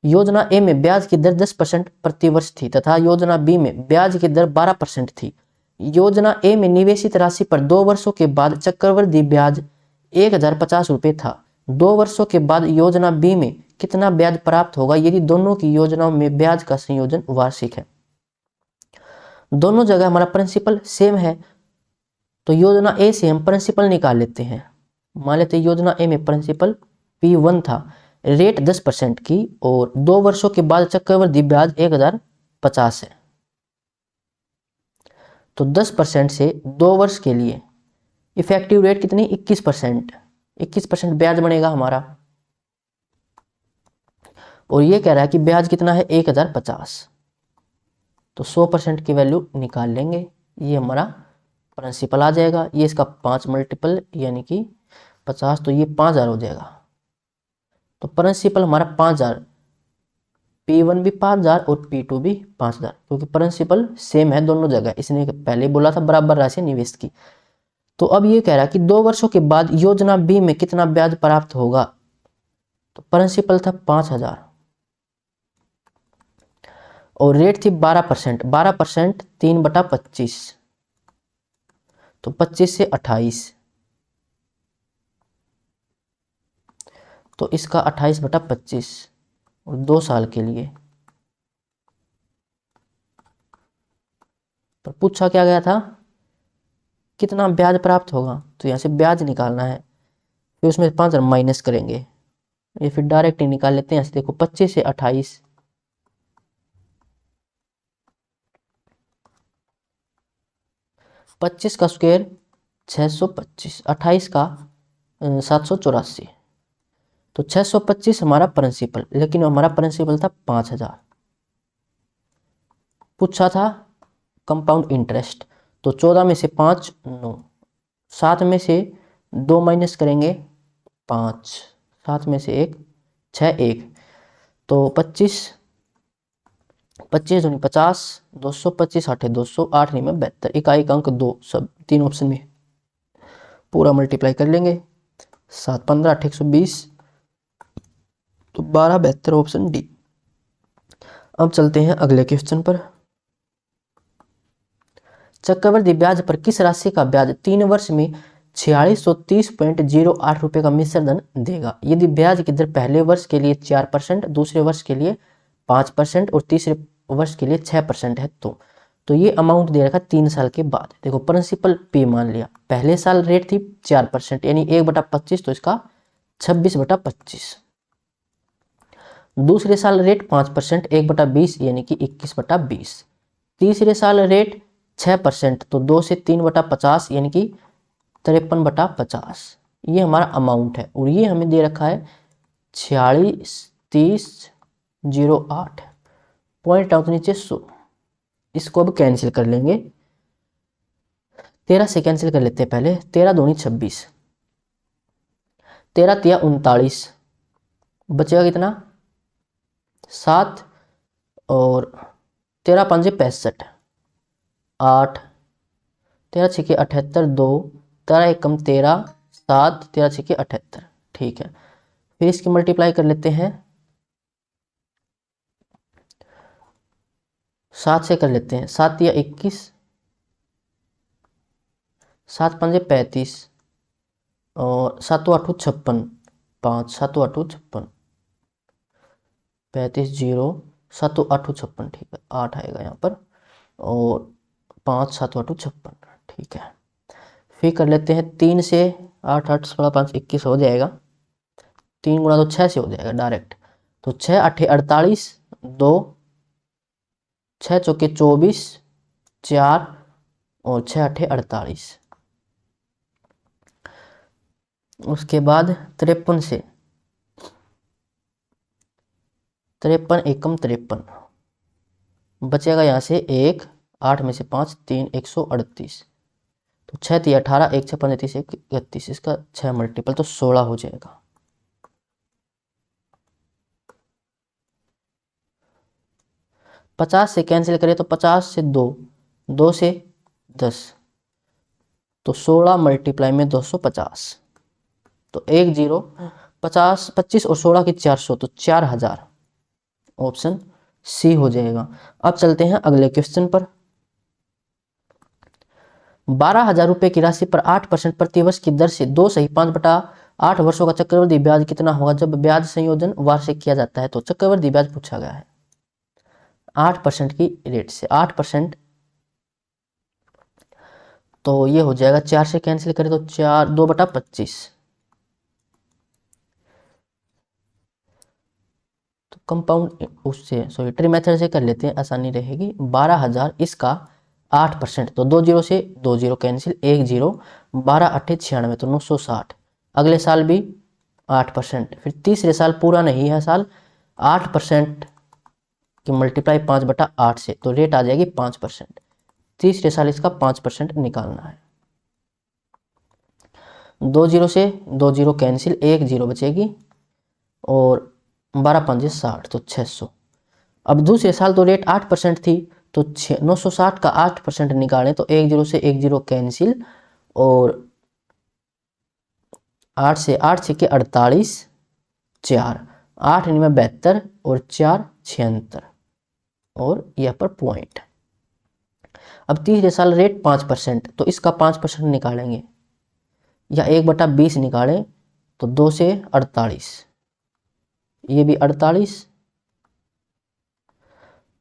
योजना ए में ब्याज की दर 10% प्रति वर्ष थी तथा योजना बी में ब्याज की दर 12% थी। योजना ए में निवेशित राशि पर 2 वर्षों के बाद चक्रवृद्धि ब्याज 1,050 रुपये था। 2 वर्षों के बाद योजना बी में कितना ब्याज प्राप्त होगा यदि दोनों की योजनाओं में ब्याज का संयोजन वार्षिक है। दोनों जगह हमारा प्रिंसिपल सेम है, तो योजना ए से हम प्रिंसिपल निकाल लेते हैं। मान लेते हैं योजना ए में प्रिंसिपल P1 था, रेट 10% की और 2 वर्षों के बाद चक्रवृद्धि ब्याज 1,050 है। तो 10% से 2 वर्ष के लिए इफेक्टिव रेट कितनी, 21%। 21% ब्याज बनेगा हमारा, और ये कह रहा है कि ब्याज कितना है 1,050, तो 100% की वैल्यू निकाल लेंगे, ये हमारा प्रिंसिपल आ जाएगा। ये इसका 5 मल्टीपल यानी कि 50, तो ये 5,000 हो जाएगा। तो प्रिंसिपल हमारा 5,000, P1 भी 5,000 और P2 भी 5,000, क्योंकि प्रिंसिपल सेम है दोनों जगह। इसने पहले बोला था बराबर राशि निवेश की। तो अब ये कह रहा है कि 2 वर्षों के बाद योजना बी में कितना ब्याज प्राप्त होगा, तो प्रिंसिपल था 5,000 और रेट थी 12%। 12% 3/25, तो 25 से 28, तो इसका 28/25 और 2 साल के लिए। पर पूछा क्या गया था, कितना ब्याज प्राप्त होगा, तो यहाँ से ब्याज निकालना है, फिर उसमें 5,000 माइनस करेंगे, ये फिर डायरेक्ट ही निकाल लेते हैं। यहाँ से देखो 25 से 28, 25 का स्क्वायर 625, 28 का 784, तो 625 हमारा प्रिंसिपल, लेकिन हमारा प्रिंसिपल था 5,000। पूछा था कंपाउंड इंटरेस्ट, तो 14 में से 5 9, 7 में से 2 माइनस करेंगे 5, 7 में से 1 6 1, तो 25 25 दूनी 50, 225 8 200, 8 नहीं में 72, इकाई का अंक 2, सब 3 ऑप्शन में पूरा मल्टीप्लाई कर लेंगे, 7 15 8 120, तो 12 72 ऑप्शन डी। अब चलते हैं अगले क्वेश्चन पर। चक्रवृद्धि ब्याज पर किस राशि का ब्याज 3 वर्ष में 4630.08 रुपये का मिश्र धन देगा यदि ब्याज की दर पहले वर्ष के लिए 4%, दूसरे वर्ष के लिए 5% और तीसरे वर्ष के लिए 6% है। तो ये अमाउंट दे रखा 3 साल के बाद। देखो प्रिंसिपल P मान लिया, पहले साल रेट थी 4% यानी 1/25, तो इसका 26/25। दूसरे साल रेट 5%, 1/20 यानी कि 21/20। तीसरे साल रेट 6%, तो 2 से 3/50 यानी कि 53/50। ये हमारा अमाउंट है, और ये हमें दे रखा है 4630.08, पॉइंट आउट नीचे 100। इसको अब कैंसिल कर लेंगे, 13 से कैंसिल कर लेते हैं पहले, 13 दूनी 26, 13 तिया 39, बचेगा कितना 7, और 13 5 65, 8, 13 6 78, 2, 13 1 कम 13, 7, 13 6 78, ठीक है। फिर इसकी मल्टीप्लाई कर लेते हैं, 7 से कर लेते हैं, 7 या 21, 7 5 35, और 7 8 56, 5 7 8 56, 35 0, 7 8 56, ठीक है 8 आएगा यहाँ पर, और 5 7 8 56, ठीक है। फिर कर लेते हैं 3 से, 8 8 16 5 21 हो जाएगा, 3 गुणा तो 6 से हो जाएगा डायरेक्ट, तो 6 8 48, 2 6 चौके 24, 4 और 6 8 48। उसके बाद 53 से 53 एकम 53, बचेगा यहाँ से 1, 8 में से 5, 3, 138, तो 6 3 18, 1 6 15 30 1 31, इसका 6 मल्टीपल तो 16 हो जाएगा। 50 से कैंसिल करें तो 50 से 2, 2 से 10, तो 16 मल्टीप्लाई में 250, तो 1 0 50 25 और 16 की 400, तो 4000, ऑप्शन सी हो जाएगा। अब चलते हैं अगले क्वेश्चन पर। 12,000 रुपए की राशि पर 8% प्रतिवर्ष की दर से 2 सही 5/8 वर्षों का चक्रवृद्धि ब्याज कितना होगा जब ब्याज संयोजन वार्षिक किया जाता है। तो चक्रवृद्धि ब्याज पूछा गया है 8% की रेट से, 8%, तो ये हो जाएगा 4 से कैंसिल करें तो 4 2/25, तो कंपाउंड उससे सॉरी ट्री मेथड से कर लेते हैं, आसानी रहेगी। 12,000 इसका 8%, तो 2 0 से 2 0 कैंसिल, 1 0, 12 8 96, तो 960। अगले साल भी 8%, फिर तीसरे साल पूरा नहीं है साल, 8% की मल्टीप्लाई 5/8 से, तो रेट आ जाएगी 5%। तीसरे साल इसका 5% निकालना है। 2 0 से 2 0 कैंसिल, 1 0 बचेगी, और 12 5 60, तो 600। अब दूसरे साल तो रेट 8% थी, तो 960 का 8% निकालें तो 1 0 से 1 0 कैंसिल, और 8 से 8 6 के 48, 4 8 9 72, और 4 76, और यह पर पॉइंट। अब तीसरे साल रेट 5%, तो इसका 5% निकालेंगे, या 1/20 निकालें तो 2 से 48, ये भी 48,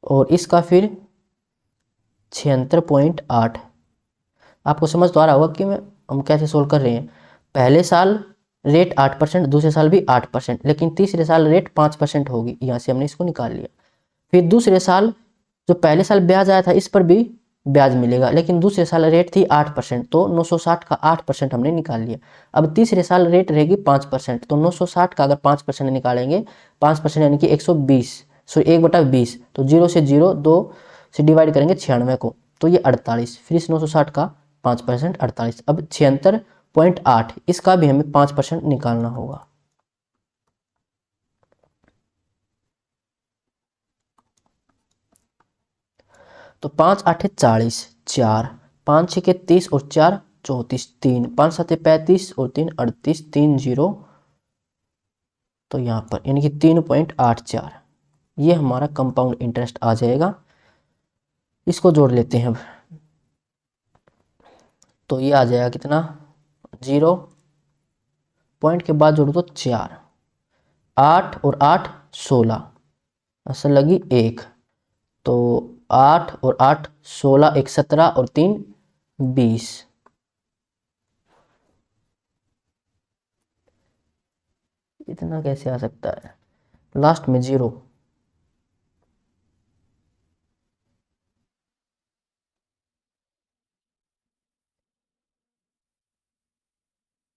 और इसका फिर 76.8। आपको समझ तो आ रहा होगा कि हम कैसे सोल्व कर रहे हैं। पहले साल रेट 8%, दूसरे साल भी 8%, लेकिन तीसरे साल रेट 5% होगी, यहाँ से हमने इसको निकाल लिया। फिर दूसरे साल जो पहले साल ब्याज आया था इस पर भी ब्याज मिलेगा, लेकिन दूसरे साल रेट थी 8%, तो 960 का 8% हमने निकाल लिया। अब तीसरे साल रेट रहेगी 5%, तो 960 का अगर 5% निकालेंगे, 5% यानी कि 120, सो 1/20, तो 0 से 0 2 से डिवाइड करेंगे 96 को, तो ये 48, फिर इस 960 का 5% 48, अब 76.8, इसका भी हमें 5% निकालना होगा। तो 5 8 40, 4 5 6 के 30, और 4 34, 3 5 7 35, और 3 38, 3 0, तो यहाँ पर यानी कि 3.84, ये हमारा कंपाउंड इंटरेस्ट आ जाएगा। इसको जोड़ लेते हैं अब, तो ये आ जाएगा कितना, 0 पॉइंट के बाद जोड़ो तो 4, 8 और 8 16, असल लगी 1, तो 8 और 8 16, 1 17, और 3 20, इतना कैसे आ सकता है, लास्ट में 0,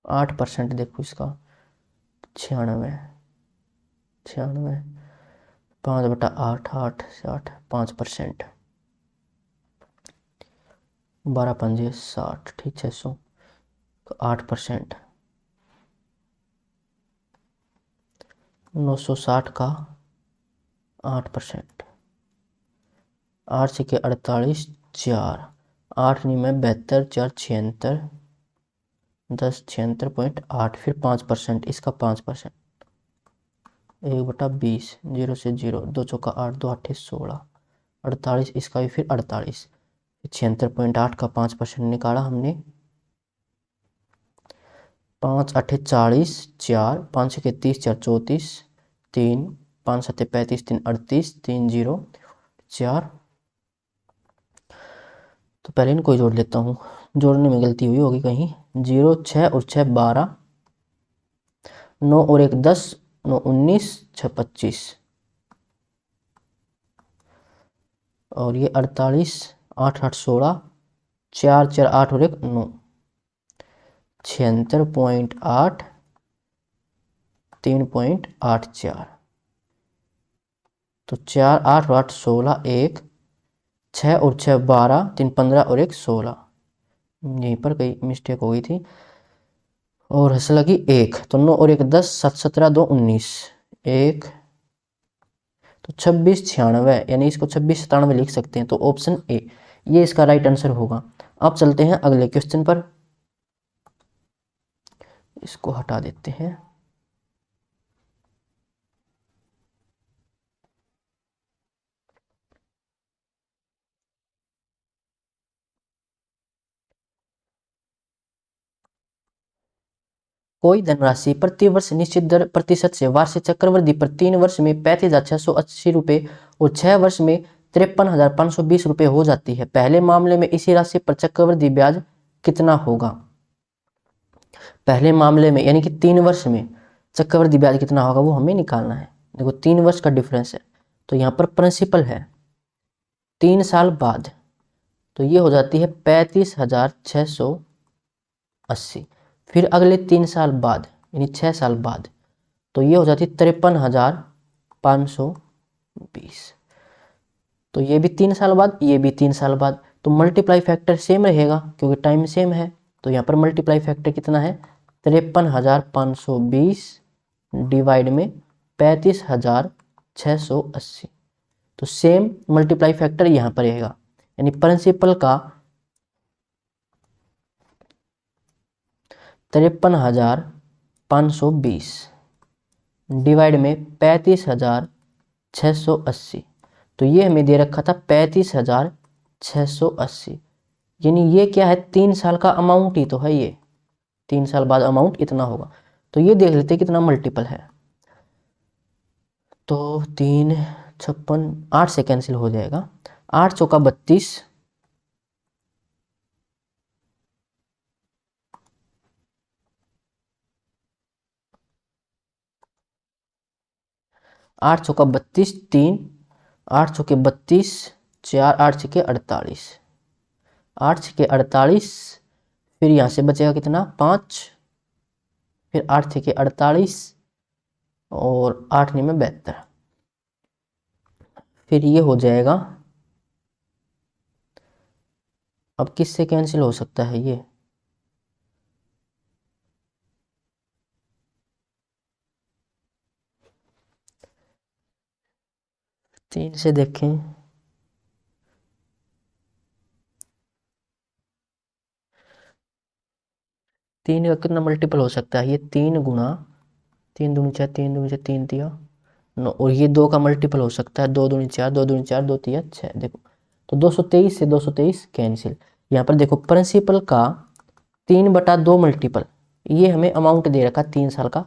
8% देखो इसका, 96 96, 5/8 8 60, 5%, 12 5 60, ठीक 600, तो 8%, 960 का 8%, 8 से के 48, 4 8 9 में 72, 4 76, 10 76.8, फिर 5%, इसका 5%, 1/20, 0 से 0 2 चौका 8 2 8 16, 48, इसका भी फिर 48, 76.8 का 5% निकाला हमने, 5 8 40, 4 5 6 30, 4 34, 3 5 7 35, 3 38, 3 0 4, तो पहले इनको जोड़ लेता हूँ, जोड़ने में गलती हुई होगी कहीं, 0 6 और 6 12, 9 और 1 10, 9 19, 6 25, और ये 48, 8 8 16, 4 4 8 और 1 9, 76.8, 3.84, तो 4 8 8 16 1 6 और 6 12 3 15 और 1 16, यहीं पर कहीं मिस्टेक हो गई थी। और हंस लगी 1, तो 9 और 1 10, 7 17 2 19, 1 तो 26 96, यानी इसको 26 97 लिख सकते हैं। तो ऑप्शन ए ये इसका राइट आंसर होगा। अब चलते हैं अगले क्वेश्चन पर, इसको हटा देते हैं। कोई धनराशि प्रतिवर्ष निश्चित दर प्रतिशत से वार्षिक चक्रवृद्धि पर 3 वर्ष में 35,680 रुपये और 6 वर्ष में 53,520 रुपये हो जाती है। पहले मामले में इसी राशि पर चक्रवृद्धि ब्याज कितना होगा? पहले मामले में यानी कि 3 वर्ष में चक्रवृद्धि ब्याज कितना होगा वो हमें निकालना है। देखो 3 वर्ष का डिफरेंस है, तो यहाँ पर प्रिंसिपल है 3 साल बाद, तो ये हो जाती है 35,680। फिर अगले 3 साल बाद यानी 6 साल बाद, तो ये हो जाती है 53,520। तो ये भी 3 साल बाद, ये भी 3 साल बाद, तो मल्टीप्लाई फैक्टर सेम रहेगा क्योंकि टाइम सेम है। तो यहाँ पर मल्टीप्लाई फैक्टर कितना है? 53,520 डिवाइड में 35,680, तो सेम मल्टीप्लाई फैक्टर यहाँ पर रहेगा, यानी प्रिंसिपल का 53,520 डिवाइड में 35,680, तो ये हमें दे रखा था 35,680, यानी ये क्या है? 3 साल का अमाउंट ही तो है, ये 3 साल बाद अमाउंट इतना होगा। तो ये देख लेते कितना मल्टीपल है, तो 3 56 8 से कैंसिल हो जाएगा, 8 चौका 32, 8 चौका 32, 3 8 चौके 32, 4 8 छके 48, 8 छके 48, फिर यहाँ से बचेगा कितना? 5, फिर 8 छके 48 और 8 9 में 72, फिर ये हो जाएगा। अब किससे कैंसिल हो सकता है ये? तीन से देखें, तीन का कितना मल्टीपल हो सकता है? ये 3 गुना 3 दूनी 4, 3 दूनी 4, 3 तिया 9, और ये 2 का मल्टीपल हो सकता है 2 दूनी 4, 2 दूनी 4, 2 तिया 6। देखो तो 223 से 223 कैंसिल। यहाँ पर देखो प्रिंसिपल का 3/2 मल्टीपल, ये हमें अमाउंट दे रखा 3 साल का,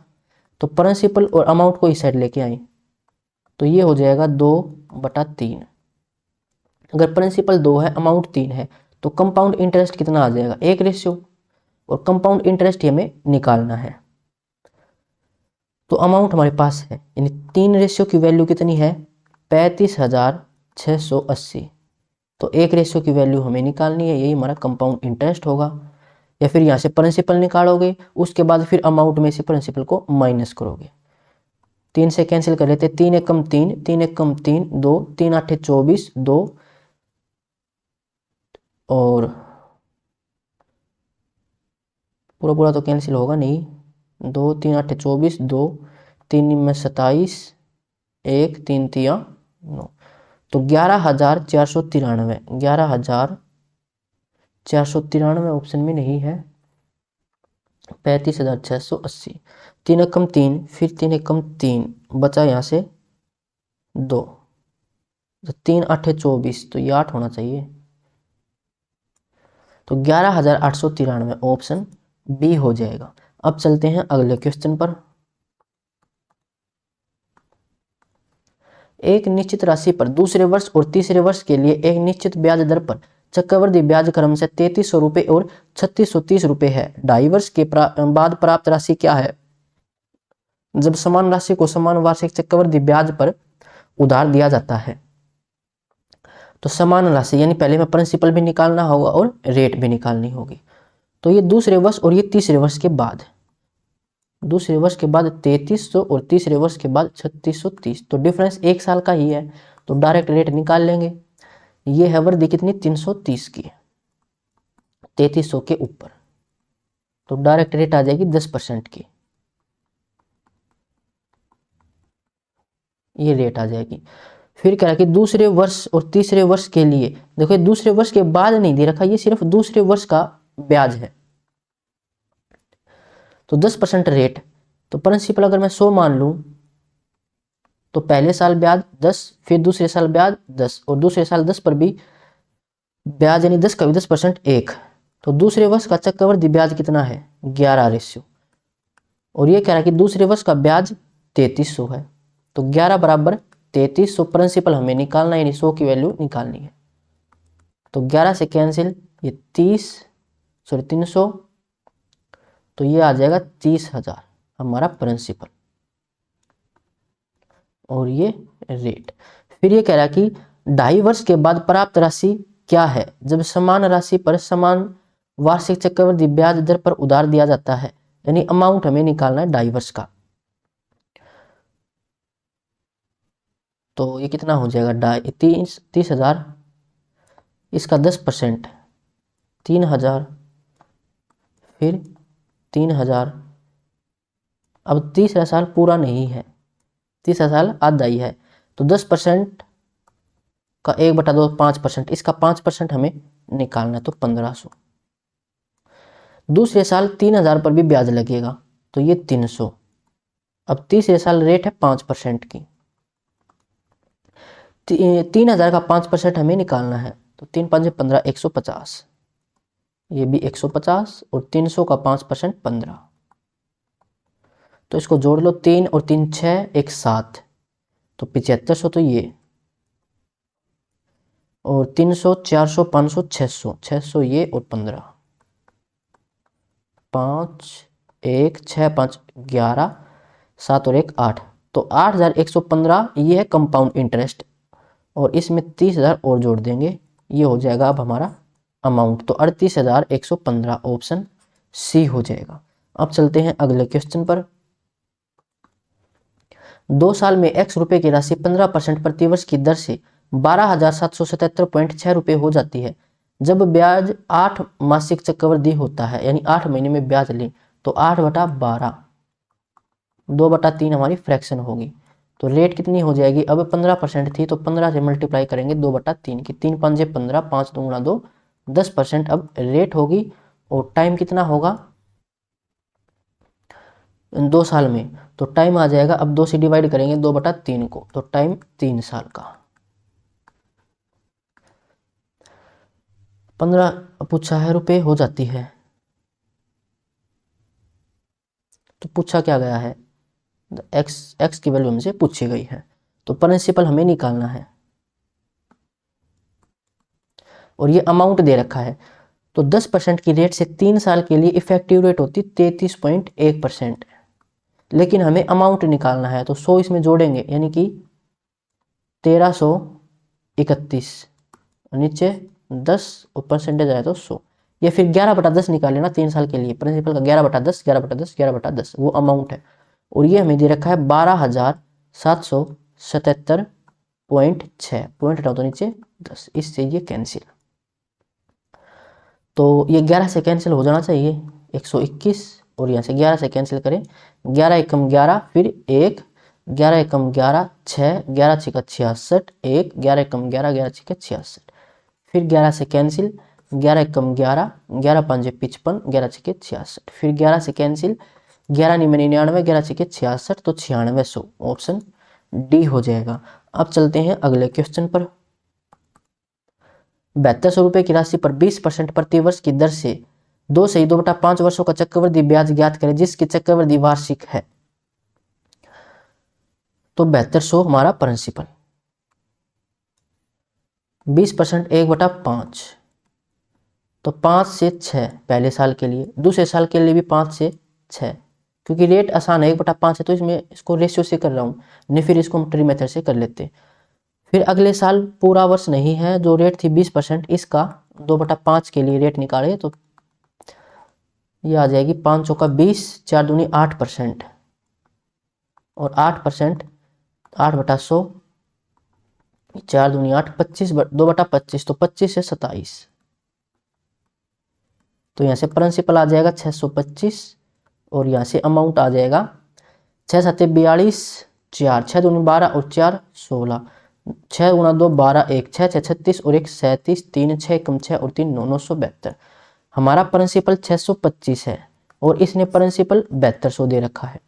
तो प्रिंसिपल और अमाउंट को इस साइड लेके आए, तो ये हो जाएगा 2/3। अगर प्रिंसिपल 2 है अमाउंट 3 है, तो कंपाउंड इंटरेस्ट कितना आ जाएगा? 1 रेशियो, और कंपाउंड इंटरेस्ट हमें निकालना है। तो अमाउंट हमारे पास है, यानी 3 रेशियो की वैल्यू कितनी है? 35,680, तो 1 रेशियो की वैल्यू हमें निकालनी है, यही हमारा कंपाउंड इंटरेस्ट होगा। या फिर यहाँ से प्रिंसिपल निकालोगे, उसके बाद फिर अमाउंट में से प्रिंसिपल को माइनस करोगे। 3 से कैंसिल कर लेते, 3 1 कम 3, 3 1 कम 3 2, 3 8 24 2, और पूरा पूरा तो कैंसिल होगा नहीं, 2 3 8 24 2, 3 में 27, 1 3 तिया 9, तो 11,493, 11,493 ऑप्शन में नहीं है, 35,680। 3 एकम 3, फिर 3 एकम 3, बचा यहाँ से 2, तो 3 8 24, तो ये 8 होना चाहिए, तो 11,893 ऑप्शन बी हो जाएगा। अब चलते हैं अगले क्वेश्चन पर। एक निश्चित राशि पर दूसरे वर्ष और तीसरे वर्ष के लिए एक निश्चित ब्याज दर पर चक्रवृद्धि ब्याज क्रम से 3300 रुपये और 3630 रुपये है। 2.5 वर्ष के बाद प्राप्त राशि क्या है? जब समान राशि को समान वार्षिक चक्रवृद्धि ब्याज पर उधार दिया जाता है, तो समान राशि यानी पहले में प्रिंसिपल भी निकालना होगा और रेट भी निकालनी होगी। तो ये दूसरे वर्ष और ये तीसरे वर्ष के बाद, दूसरे वर्ष के बाद 3300 और तीसरे वर्ष के बाद 3630, तो डिफरेंस 1 साल का ही है, तो डायरेक्ट रेट निकाल लेंगे। ये है वृद्धि कितनी 330 की, 3300 के ऊपर, तो डायरेक्ट रेट आ जाएगी 10% की, ये रेट आ जाएगी। फिर क्या है कि दूसरे वर्ष और तीसरे वर्ष के लिए, देखो दूसरे वर्ष के बाद नहीं दे रखा, ये सिर्फ दूसरे वर्ष का ब्याज है, तो 10% रेट, तो प्रिंसिपल अगर मैं 100 मान लूं तो पहले साल ब्याज 10, फिर दूसरे साल ब्याज 10, और दूसरे साल 10 पर भी ब्याज, यानी 10 का भी 10% 1, तो दूसरे वर्ष का चक्रवृद्धि ब्याज कितना है 11 रेशियो, और ये कह रहा है कि दूसरे वर्ष का ब्याज 3300 है, तो 11 बराबर 3300 प्रिंसिपल हमें निकालना है, यानी 100 की वैल्यू निकालनी है, तो 11 से कैंसिल, ये 300, तो ये आ जाएगा 30,000 हमारा प्रिंसिपल, और ये रेट। फिर ये कह रहा है कि 2.5 वर्ष के बाद प्राप्त राशि क्या है जब समान राशि पर समान वार्षिक चक्रवृद्धि ब्याज दर पर उधार दिया जाता है, यानी अमाउंट हमें निकालना है 2.5 वर्ष का, तो ये कितना हो जाएगा 30,000, इसका 10% 3,000, फिर 3,000, अब तीसरा साल पूरा नहीं है, तीसरा साल आधा ही है, तो 10% का 1/2 5%, इसका 5% हमें निकालना है, तो 1500। दूसरे साल 3,000 पर भी ब्याज लगेगा, तो ये 300। अब तीसरे साल रेट है 5% की, 3,000 का 5% हमें निकालना है, तो 3 5 15 150, ये भी 150, और 300 का 5% 15, तो इसको जोड़ लो, 3 और 3 6 1 7, तो 7500, तो ये, और 300 400 500 600, 600 ये, और 15, 5 1 6 5 11 7 और 1 8, तो 8,115 ये है कंपाउंड इंटरेस्ट, और इसमें 30,000 और जोड़ देंगे, ये हो जाएगा अब हमारा अमाउंट, तो 38,115 ऑप्शन सी हो जाएगा। अब चलते हैं अगले क्वेश्चन पर। 2 साल में x रुपए की राशि 15% प्रतिवर्ष की दर से 12,777.6 रुपये हो जाती है। जब ब्याज 8 मासिक चक्रवृद्धि होता है, यानी 8 महीने में ब्याज लें, तो 8/12, 2/3 हमारी फ्रैक्शन होगी, तो रेट कितनी हो जाएगी, अब 15% थी तो 15 से मल्टीप्लाई करेंगे 2/3 की, 3 5 15, 5 2 गुणा 2 10% अब रेट होगी, और टाइम कितना होगा 2 साल में, तो टाइम आ जाएगा, अब 2 से डिवाइड करेंगे 2/3 को, तो टाइम 3 साल का। 15 पूछा है रुपए हो जाती है, तो पूछा क्या गया है, एक्स की वैल्यू हमसे पूछी गई है, तो प्रिंसिपल हमें निकालना है, और ये अमाउंट दे रखा है, तो 10% की रेट से 3 साल के लिए इफेक्टिव रेट होती 33.1%, लेकिन हमें अमाउंट निकालना है, तो 100 इसमें जोड़ेंगे, यानी कि 1331, नीचे 10 और परसेंटेज आया तो 100, या फिर 11/10 निकाल लेना 3 साल के लिए, प्रिंसिपल का 11/10 11/10 11/10 वो अमाउंट है, और ये हमें दे रखा है 12,777.6, पॉइंट हटाओ तो नीचे 10, इससे ये कैंसिल, तो ये 11 से कैंसिल हो जाना चाहिए 121, और यहाँ से 11 से कैंसिल करें, 11 एकम 11, फिर 1, 11 एकम 11 6, 11 छिका 66, 1, 11 एकम 11, 11 छिका 66, फिर 11 से कैंसिल, 11 एकम 11, 11 5 55, 11 छिके 66, फिर 11 से कैंसिल, 11 9 99, 11 छिके 66, तो 9600 ऑप्शन डी हो जाएगा। अब चलते हैं अगले क्वेश्चन पर। 7200 रुपये की राशि पर 20% प्रतिवर्ष की दर से 2 से 2/5 वर्षों का चक्रवृद्धि ब्याज ज्ञात करें जिसकी चक्रवृद्धि वार्षिक है, तो 7200 हमारा प्रिंसिपल, 20% 1/5, तो 5 से 6 पहले साल के लिए, दूसरे साल के लिए भी 5 से 6, क्योंकि रेट आसान है 1/5 है, तो इसमें इसको रेशियो से कर रहा हूँ, नहीं फिर इसको हम ट्री मेथड से कर लेते। फिर अगले साल पूरा वर्ष नहीं है, जो रेट थी 20%, इसका 2/5 के लिए रेट निकाले, तो ये आ जाएगी 5 चौका 20, 4 दूनी 8%, और 8%, 8/100, 4 दूनी 8, 25, 2/25, तो 25 से 27। तो यहाँ से प्रिंसिपल आ जाएगा 625, और यहाँ से अमाउंट आ जाएगा 6 7 42, 4 6 दूनी 12 और 4 16, 6 गुणा 2 12, 1 6 6 36 और 1 37, 3 6 कम 6 और 3 9 972। हमारा प्रिंसिपल 625 है और इसने प्रिंसिपल 7200 दे रखा है।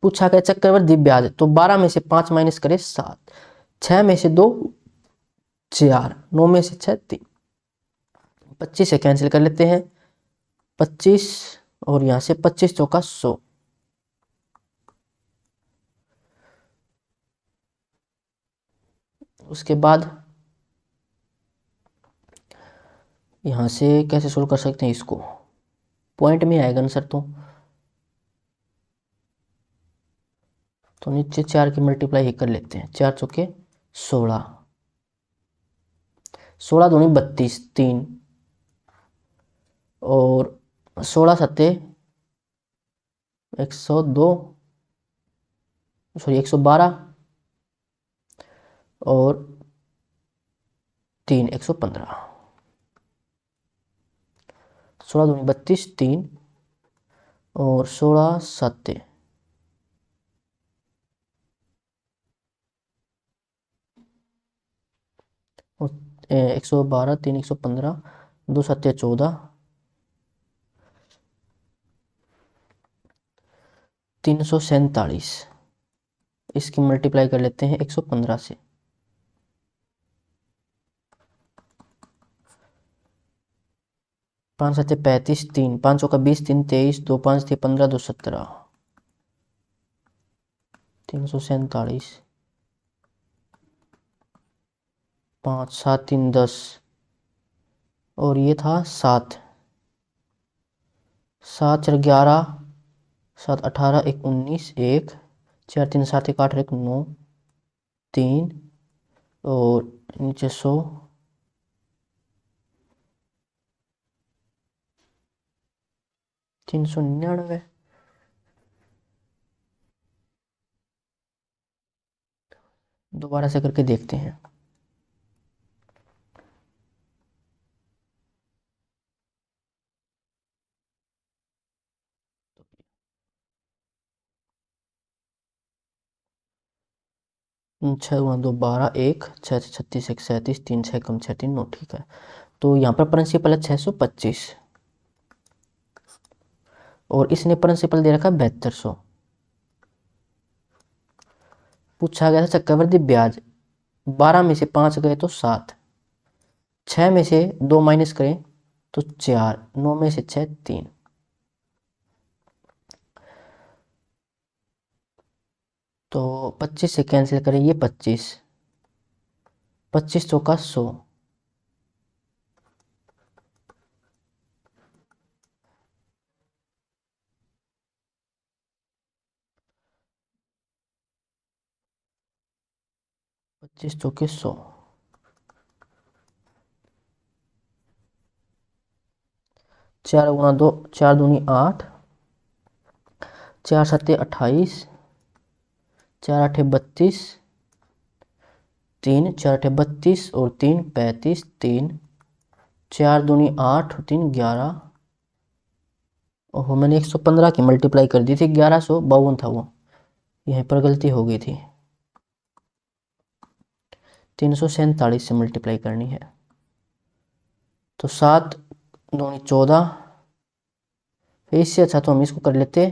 पूछा गया चक्रवृद्धि ब्याज, तो 12 में से 5 माइनस करें 7, 6 में से 2 4, 9 में से 6 3, 25 से कैंसिल कर लेते हैं 25, और यहां से 25 चौका 100। उसके बाद यहां से कैसे सोल्व कर सकते हैं इसको, पॉइंट में आएगा आंसर। तो नीचे 4 की मल्टीप्लाई कर लेते हैं, 4 चौके 16, 16 दूनी 32, 3, और 16 सत्ते 102, सॉरी 112, और 3 115, 16 दूनी 32, 3, और 16 सत्ते 112, 3 115, 2 सत्ते 14, 347। इसकी मल्टीप्लाई कर लेते हैं 115 से, 5 सत्ते 35, 3 5 चौका 20, 3 23, 2 5 थे 15, 2 17, 347, 5 7 3 10, और ये था 7, 7 4 11, 7 18, 1 19, 1 4 3 7 1 8 1 9 3, और नीचे 100, 399। दोबारा से करके देखते हैं। छः गुणा 2 12, 1 6 36, 1 37, 3 6 कम 6 3 9, ठीक है। तो यहाँ पर प्रिंसिपल है 625, और इसने प्रिंसिपल दे रखा 7200। पूछा गया था चक्रवृद्धि ब्याज, 12 में से 5 गए तो 7, 6 में से 2 माइनस करें तो 4, 9 में से 6 3, तो 25 से कैंसिल करें, ये 25, 25 चौका 100, 25 चौके 100, 4 गुणा 2 4 दूनी 8, 4 सत्ते 28, 4 आठे 32, 3 4 आठे 32 और 3 35, 3 4 दूनी 8 और 3 11। ओहो, मैंने 115 की मल्टीप्लाई कर दी थी, 1152 था वो, यहीं पर गलती हो गई थी। 347 से मल्टीप्लाई करनी है, तो 7 दूनी 14। फिर इससे अच्छा तो हम इसको कर लेते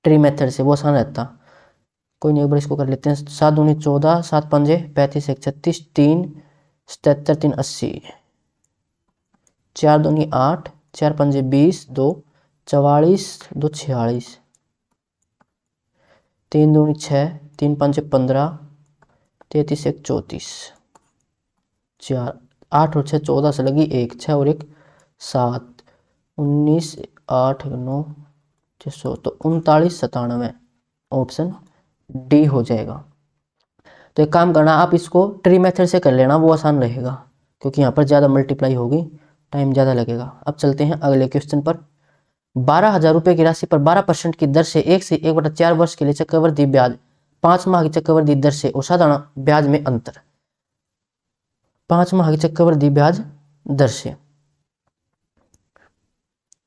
ट्री मेथड से, वो आसान रहता। कोई नहीं, एक बार इसको कर लेते हैं। 7 दूनी 14, 7 पंजे 35, 1 36, 3 77, 3 80, 4 दूनी 8, 4 पंजे 20, 2 44, 2 46, 3 दूनी 6, 3 पंजे 15, 33 1 34, 4 8 और 6 14 से लगी 1 6 और 1 7, 19 8 9 600, तो 39 97, ऑप्शन डी हो जाएगा। तो एक काम करना, आप इसको ट्री मेथड से कर लेना, वो आसान रहेगा, क्योंकि यहाँ पर ज़्यादा मल्टीप्लाई होगी। टाइम ज़्यादा लगेगा। अब चलते हैं अगले क्वेश्चन पर। 12,000 रुपये की राशि पर 12% की दर से 1 से 1/4 वर्ष के लिए चक्रवृद्धि ब्याज, 5 माह की चक्रवृद्धि दर से और साधारण ब्याज में अंतर। 5 माह की चक्रवृद्धि ब्याज दर से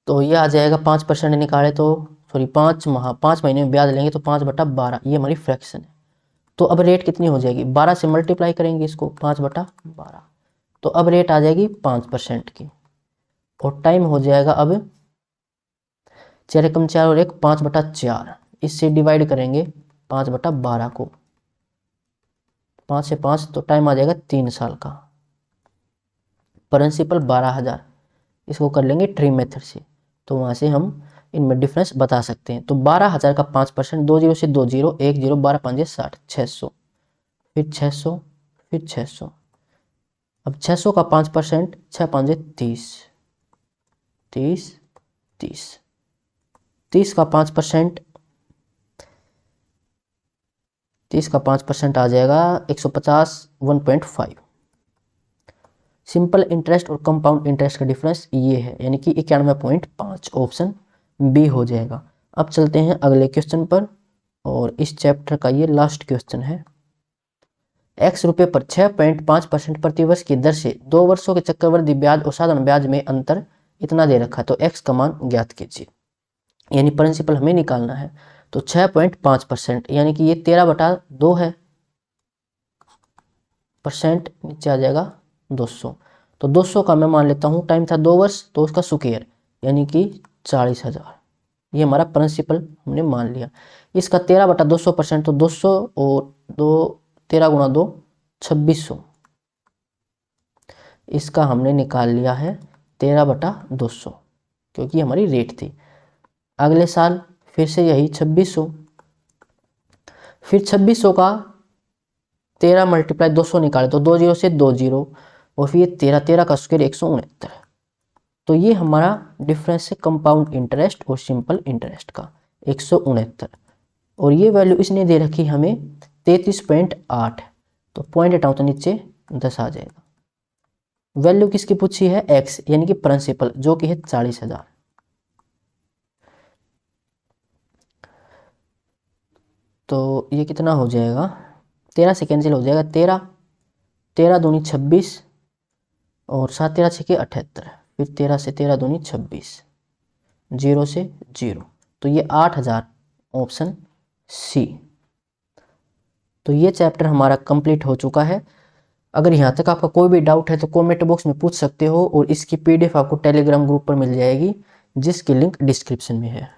तो ये आ जाएगा 5% निकाले तो सॉरी 5 महीने में ब्याज लेंगे तो 5/12, ये हमारी फ्रैक्शन है। तो अब रेट कितनी हो जाएगी, 12 से मल्टीप्लाई करेंगे इसको, 5/12, तो अब रेट आ जाएगी 5% की। और टाइम हो जाएगा अब 4 एकम 4 और 1 5/4, इससे डिवाइड करेंगे 5/12 को, 5 से 5 तो टाइम आ जाएगा 3 साल का। प्रिंसिपल 12,000, इसको कर लेंगे ट्री मेथड से, तो वहाँ से हम इनमें डिफरेंस बता सकते हैं। तो 12,000 का 5%, 2 0 से 2 0, 1 0, 12 5 60, 600, फिर 600, फिर 600। अब 600 का 5%, 6 5 30, 30 30, 30 का 5%, 30 का 5% आ जाएगा 150, 1.5। सिंपल इंटरेस्ट और कंपाउंड इंटरेस्ट का डिफरेंस ये है, यानी कि 91.5, ऑप्शन बी हो जाएगा। अब चलते हैं अगले क्वेश्चन पर, और इस चैप्टर का ये लास्ट क्वेश्चन है। x रुपये पर 6.5% प्रतिवर्ष की दर से 2 वर्षों के चक्रवृद्धि ब्याज और साधारण ब्याज में अंतर इतना दे रखा है, तो x का मान ज्ञात कीजिए। यानी प्रिंसिपल हमें निकालना है। तो 6.5% यानी कि ये 13/2 है, परसेंट नीचे आ जाएगा 200। तो 200 का मैं मान लेता हूँ, टाइम था 2 वर्ष, तो उसका स्क्वायर यानी कि 40,000, ये हमारा प्रिंसिपल हमने मान लिया। इसका 13/200%, तो 200 और 2 13 गुणा 2 2600, इसका हमने निकाल लिया है 13/200, क्योंकि हमारी रेट थी। अगले साल फिर से यही 2600, फिर 2600 का 13 × 200 निकाले तो 2 0 से 2 0, और फिर 13 13 का स्क्वायर 169। तो ये हमारा डिफरेंस है कंपाउंड इंटरेस्ट और सिंपल इंटरेस्ट का, 169। और ये वैल्यू इसने दे रखी हमें 33.8, तो पॉइंट हटाऊं तो नीचे 10 आ जाएगा। वैल्यू किसकी पूछी है, x, यानी कि प्रिंसिपल, जो कि है 40,000। तो ये कितना हो जाएगा, 13 से कैंसिल हो जाएगा, 13 13 दूनी 26, और 7 13 6 78, फिर 13 से 13 दूनी 26, 0 से 0, तो ये 8,000, ऑप्शन सी। तो ये चैप्टर हमारा कंप्लीट हो चुका है। अगर यहाँ तक आपका कोई भी डाउट है तो कमेंट बॉक्स में पूछ सकते हो, और इसकी PDF आपको टेलीग्राम ग्रुप पर मिल जाएगी, जिसकी लिंक डिस्क्रिप्शन में है।